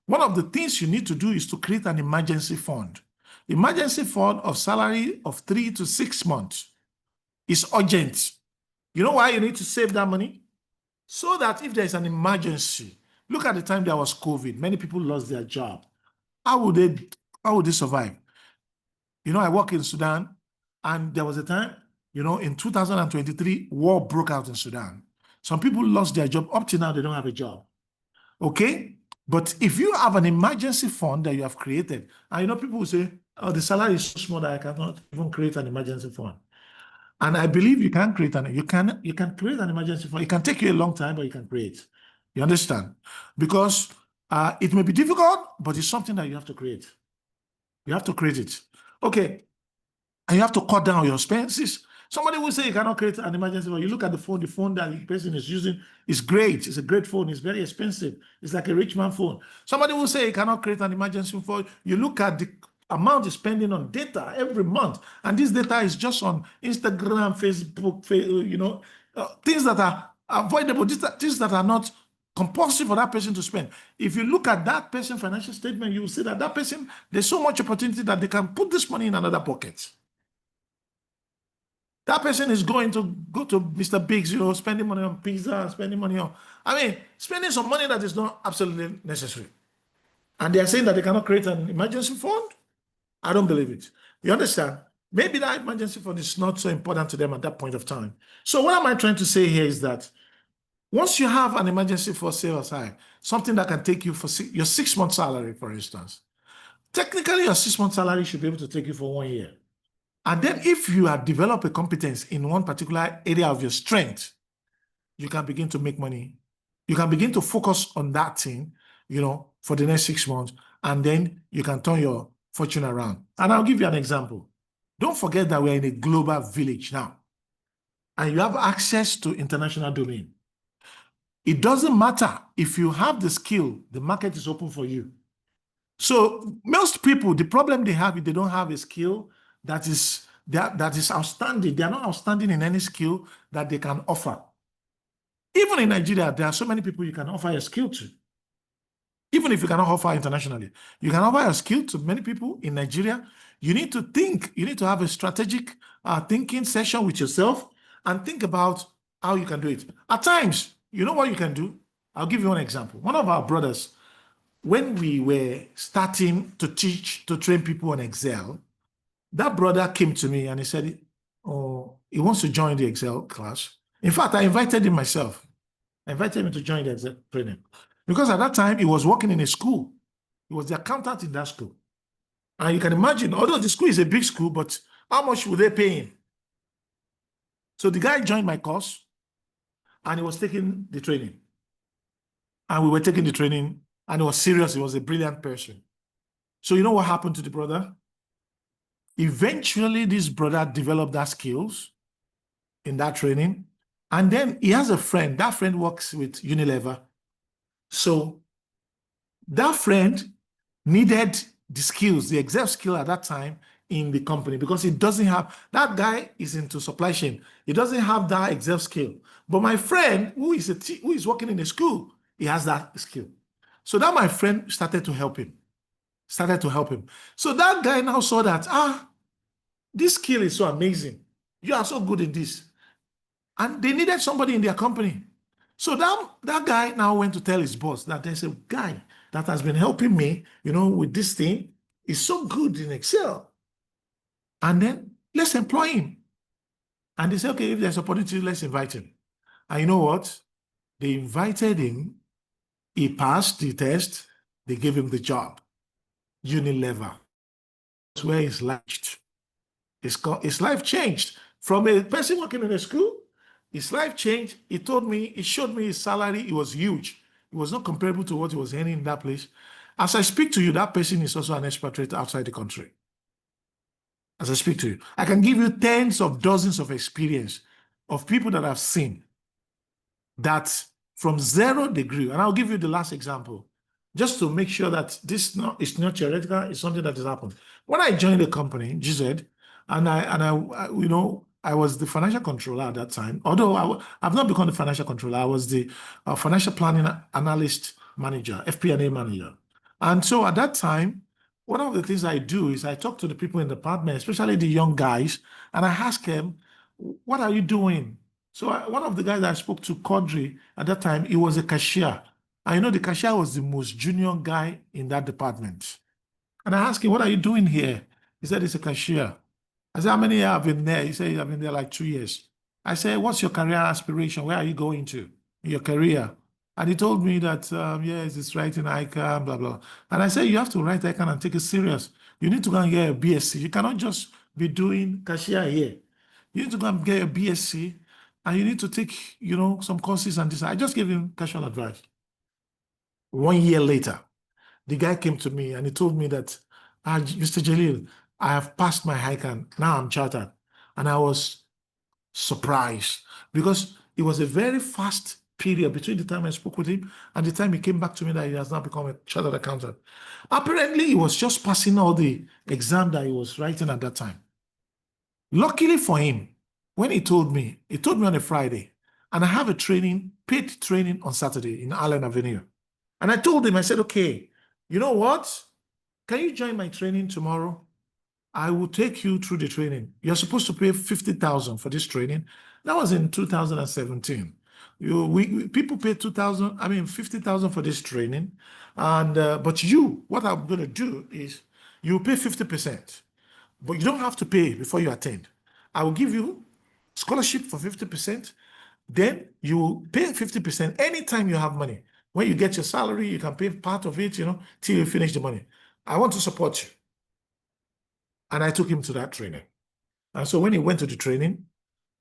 One of the things you need to do is to create an emergency fund. Emergency fund of salary of 3 to 6 months is urgent. You know why you need to save that money? So that if there's an emergency, look at the time there was COVID, many people lost their job. How would they survive? You know, I work in Sudan, and there was a time, you know, in 2023, war broke out in Sudan. Some people lost their job. Up to now, they don't have a job. Okay? But if you have an emergency fund that you have created, and you know, people will say, oh, the salary is so small that I cannot even create an emergency fund. And I believe you can create you can create an emergency fund. It can take you a long time, but you can create. You understand? Because it may be difficult, but it's something that you have to create. You have to create it. Okay. And you have to cut down your expenses. Somebody will say you cannot create an emergency fund. You look at the phone that the person is using is great. It's a great phone. It's very expensive. It's like a rich man phone. Somebody will say you cannot create an emergency fund. You look at the amount is spending on data every month, and this data is just on Instagram, Facebook, you know, things that are avoidable, things that are not compulsory for that person to spend. If you look at that person's financial statement, you will see that person, there's so much opportunity that they can put this money in another pocket. That person is going to go to Mr. Biggs, you know, spending money on pizza, spending some money that is not absolutely necessary. And they are saying that they cannot create an emergency fund. I don't believe it. You understand? Maybe that emergency fund is not so important to them at that point of time. So what am I trying to say here is that once you have an emergency fund set aside, something that can take you for your 6 month salary, for instance, technically your 6 month salary should be able to take you for 1 year. And then if you have developed a competence in one particular area of your strength, you can begin to make money. You can begin to focus on that thing, you know, for the next 6 months, and then you can turn your fortune around. And I'll give you an example. Don't forget that we're in a global village now, and you have access to international domain. It doesn't matter if you have the skill, the market is open for you. So most people, the problem they have is they don't have a skill that is outstanding. They are not outstanding in any skill that they can offer. Even in Nigeria, there are so many people you can offer a skill to. Even if you cannot offer internationally, you can offer a skill to many people in Nigeria. You need to think, you need to have a strategic thinking session with yourself and think about how you can do it. At times, you know what you can do? I'll give you one example. One of our brothers, when we were starting to train people on Excel, that brother came to me and he said, oh, he wants to join the Excel class. In fact, I invited him myself. I invited him to join the Excel training. Because at that time, he was working in a school. He was the accountant in that school. And you can imagine, although the school is a big school, but how much would they pay him? So the guy joined my course and he was taking the training. And we were taking the training and he was serious. He was a brilliant person. So you know what happened to the brother? Eventually, this brother developed that skills in that training. And then he has a friend. That friend works with Unilever. So that friend needed the skills, the Excel skill at that time in the company because he doesn't have, that guy is into supply chain. He doesn't have that Excel skill. But my friend, who is working in a school, he has that skill. So that my friend started to help him. So that guy now saw that, this skill is so amazing. You are so good in this. And they needed somebody in their company. So that guy now went to tell his boss that there's a guy that has been helping me, with this thing. He's so good in Excel. And then let's employ him. And they said, okay, if there's opportunity, let's invite him. And you know what? They invited him. He passed the test. They gave him the job. Unilever. That's where his life changed. From a person working in a school, his life changed. He showed me his salary. It was huge. It was not comparable to what he was earning in that place. As I speak to you, that person is also an expatriate outside the country. As I speak to you, I can give you tens of dozens of experience of people that I've seen that from 0 degree, and I'll give you the last example, just to make sure that this is not theoretical, it's something that has happened. When I joined the company, GZ, I was the financial controller at that time. Although I've not become the financial controller, I was the financial planning analyst manager, FP&A manager. And so at that time, one of the things I do is I talk to the people in the department, especially the young guys, and I ask them, what are you doing? So one of the guys I spoke to, Kodri, at that time, he was a cashier. And the cashier was the most junior guy in that department. And I asked him, what are you doing here? He said, he's a cashier. I said, how many years have been there? He said, I've been there like 2 years. I said, what's your career aspiration? Where are you going to in your career? And he told me that, yes, it's writing ICANN, blah, blah. And I said, you have to write ICANN and take it serious. You need to go and get a BSc. You cannot just be doing cashier here. You need to go and get a BSc, and you need to take, some courses and this. I just gave him casual advice. 1 year later, the guy came to me and he told me that, Mr. Jeleel, I have passed my ICANN. Now I'm chartered. And I was surprised because it was a very fast period between the time I spoke with him and the time he came back to me that he has now become a chartered accountant. Apparently, he was just passing all the exam that he was writing at that time. Luckily for him, when he told me on a Friday, and I have a paid training on Saturday in Allen Avenue. And I told him, I said, okay, you know what? Can you join my training tomorrow? I will take you through the training. You're supposed to pay 50,000 for this training. That was in 2017. People pay 50,000 for this training. And but what I'm going to do is you pay 50%, but you don't have to pay before you attend. I will give you scholarship for 50%. Then you pay 50% anytime you have money. When you get your salary, you can pay part of it, till you finish the money. I want to support you. And I took him to that training. And so when he went to the training,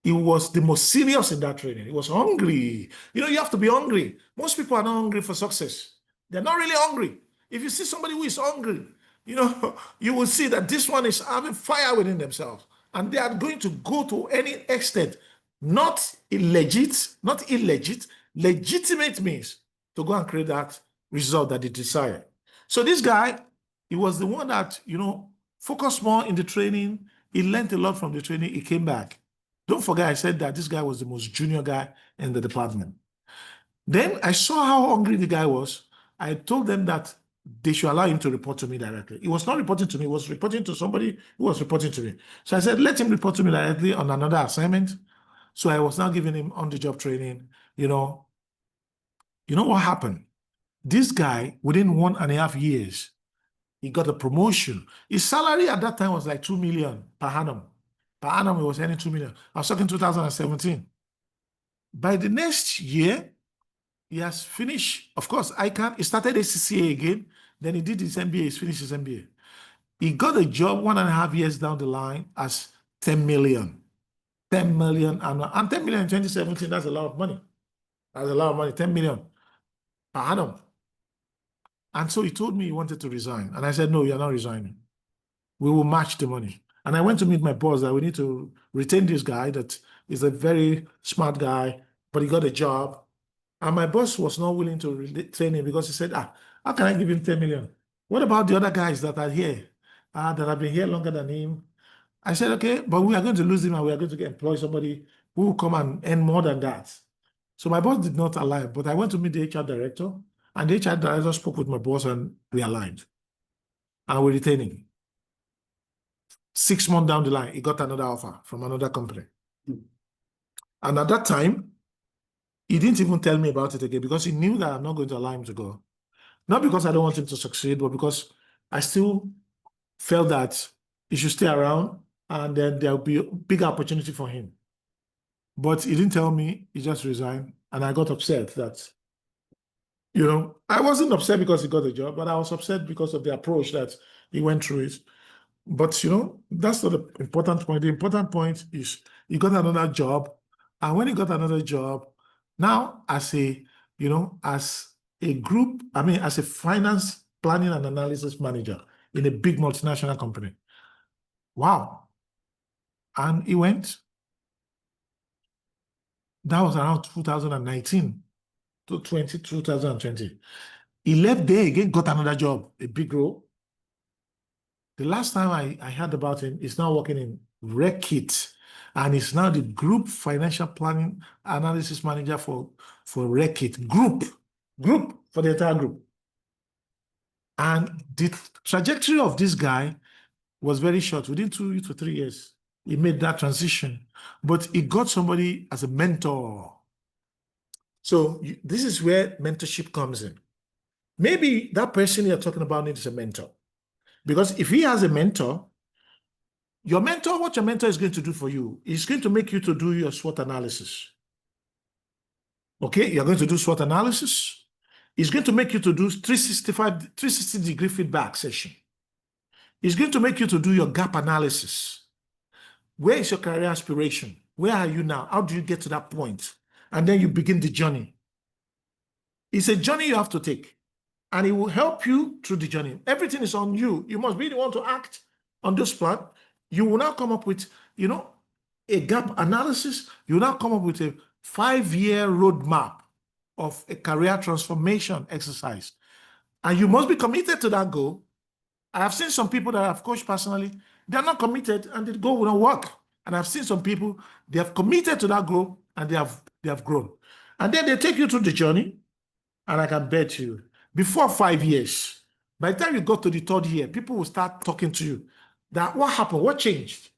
he was the most serious in that training. He was hungry. You have to be hungry. Most people are not hungry for success. They're not really hungry. If you see somebody who is hungry, you will see that this one is having fire within themselves. And they are going to go to any extent, not illegit, legitimate means to go and create that result that they desire. So this guy, he was the one that, focused more in the training. He learned a lot from the training. He came back. Don't forget, I said that this guy was the most junior guy in the department. Then I saw how hungry the guy was. I told them that they should allow him to report to me directly. He was not reporting to me. He was reporting to somebody who was reporting to me. So I said, let him report to me directly on another assignment. So I was now giving him on-the-job training. You know what happened? This guy, within 1.5 years, he got a promotion. His salary at that time was like 2 million per annum. Per annum, he was earning 2 million. I was talking 2017. By the next year, he has finished. Of course, he started ACCA again. Then he did his MBA. He's finished his MBA. He got a job 1.5 years down the line as 10 million. 10 million annual. And 10 million in 2017, that's a lot of money. That's a lot of money, 10 million per annum. And so he told me he wanted to resign. And I said, no, you're not resigning. We will match the money. And I went to meet my boss that we need to retain this guy that is a very smart guy, but he got a job. And my boss was not willing to retain him because he said, how can I give him 10 million? What about the other guys that are here, that have been here longer than him? I said, okay, but we are going to lose him and we are going to employ somebody who will come and earn more than that. So my boss did not align, but I went to meet the HR director, and the HR director spoke with my boss and we aligned. And we retained him. 6 months down the line, he got another offer from another company. And at that time, he didn't even tell me about it again because he knew that I'm not going to allow him to go. Not because I don't want him to succeed, but because I still felt that he should stay around and then there'll be a big opportunity for him. But he didn't tell me, he just resigned. And I got upset that, I wasn't upset because he got the job, but I was upset because of the approach that he went through it. But, that's not the important point. The important point is he got another job. And when he got another job, now as a group, as a finance planning and analysis manager in a big multinational company. Wow. And he went. That was around 2019 to 2020. He left there again, got another job, a big role. The last time I heard about him, he's now working in Reckitt, and he's now the group financial planning analysis manager for Reckitt group for the entire group. And the trajectory of this guy was very short. Within 2 to 3 years, he made that transition, but he got somebody as a mentor. So this is where mentorship comes in. Maybe that person you're talking about needs a mentor. Because if he has a mentor, what your mentor is going to do for you is going to make you to do your SWOT analysis. Okay, you're going to do SWOT analysis. It's going to make you to do 360-degree feedback session. It's going to make you to do your gap analysis. Where is your career aspiration? Where are you now? How do you get to that point? And then you begin the journey. It's a journey you have to take. And it will help you through the journey. Everything is on you. You must be the one to act on this plan. You will now come up with, a gap analysis. You will now come up with a 5-year roadmap of a career transformation exercise. And you must be committed to that goal. I have seen some people that I've coached personally, they're not committed and the goal will not work. And I've seen some people, they have committed to that goal and they have grown. And then they take you through the journey. And I can bet you, before 5 years, by the time you go to the 3rd year, people will start talking to you that what happened? What changed?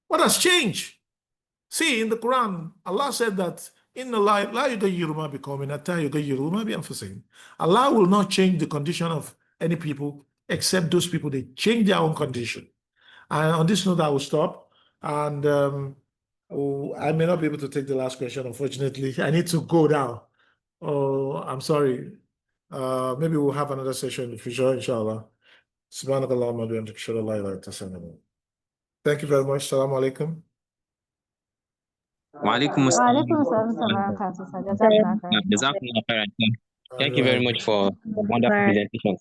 What has changed? See, in the Quran, Allah said that Allah will not change the condition of any people except those people, they change their own condition. And on this note, I will stop. And I may not be able to take the last question, unfortunately. I need to go now. Oh, I'm sorry. Maybe we'll have another session in the future, inshallah. Thank you very much. Assalamu alaikum. Wa alaikum assalam. Thank you very much for the wonderful presentation.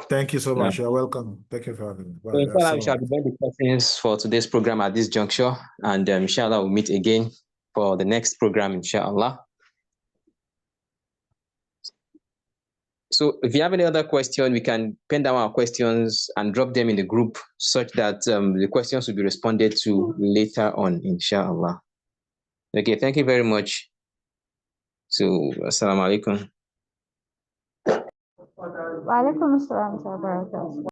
Thank you so much. You're welcome. Thank you for having me. So inshallah, we shall be done the questions for today's program at this juncture, and inshallah, we'll meet again for the next program, inshallah. So if you have any other question, we can pen down our questions and drop them in the group such that the questions will be responded to later on, inshallah. Okay, thank you very much. So, assalamu alaikum. Wa alaikum assalam wa barakatuh.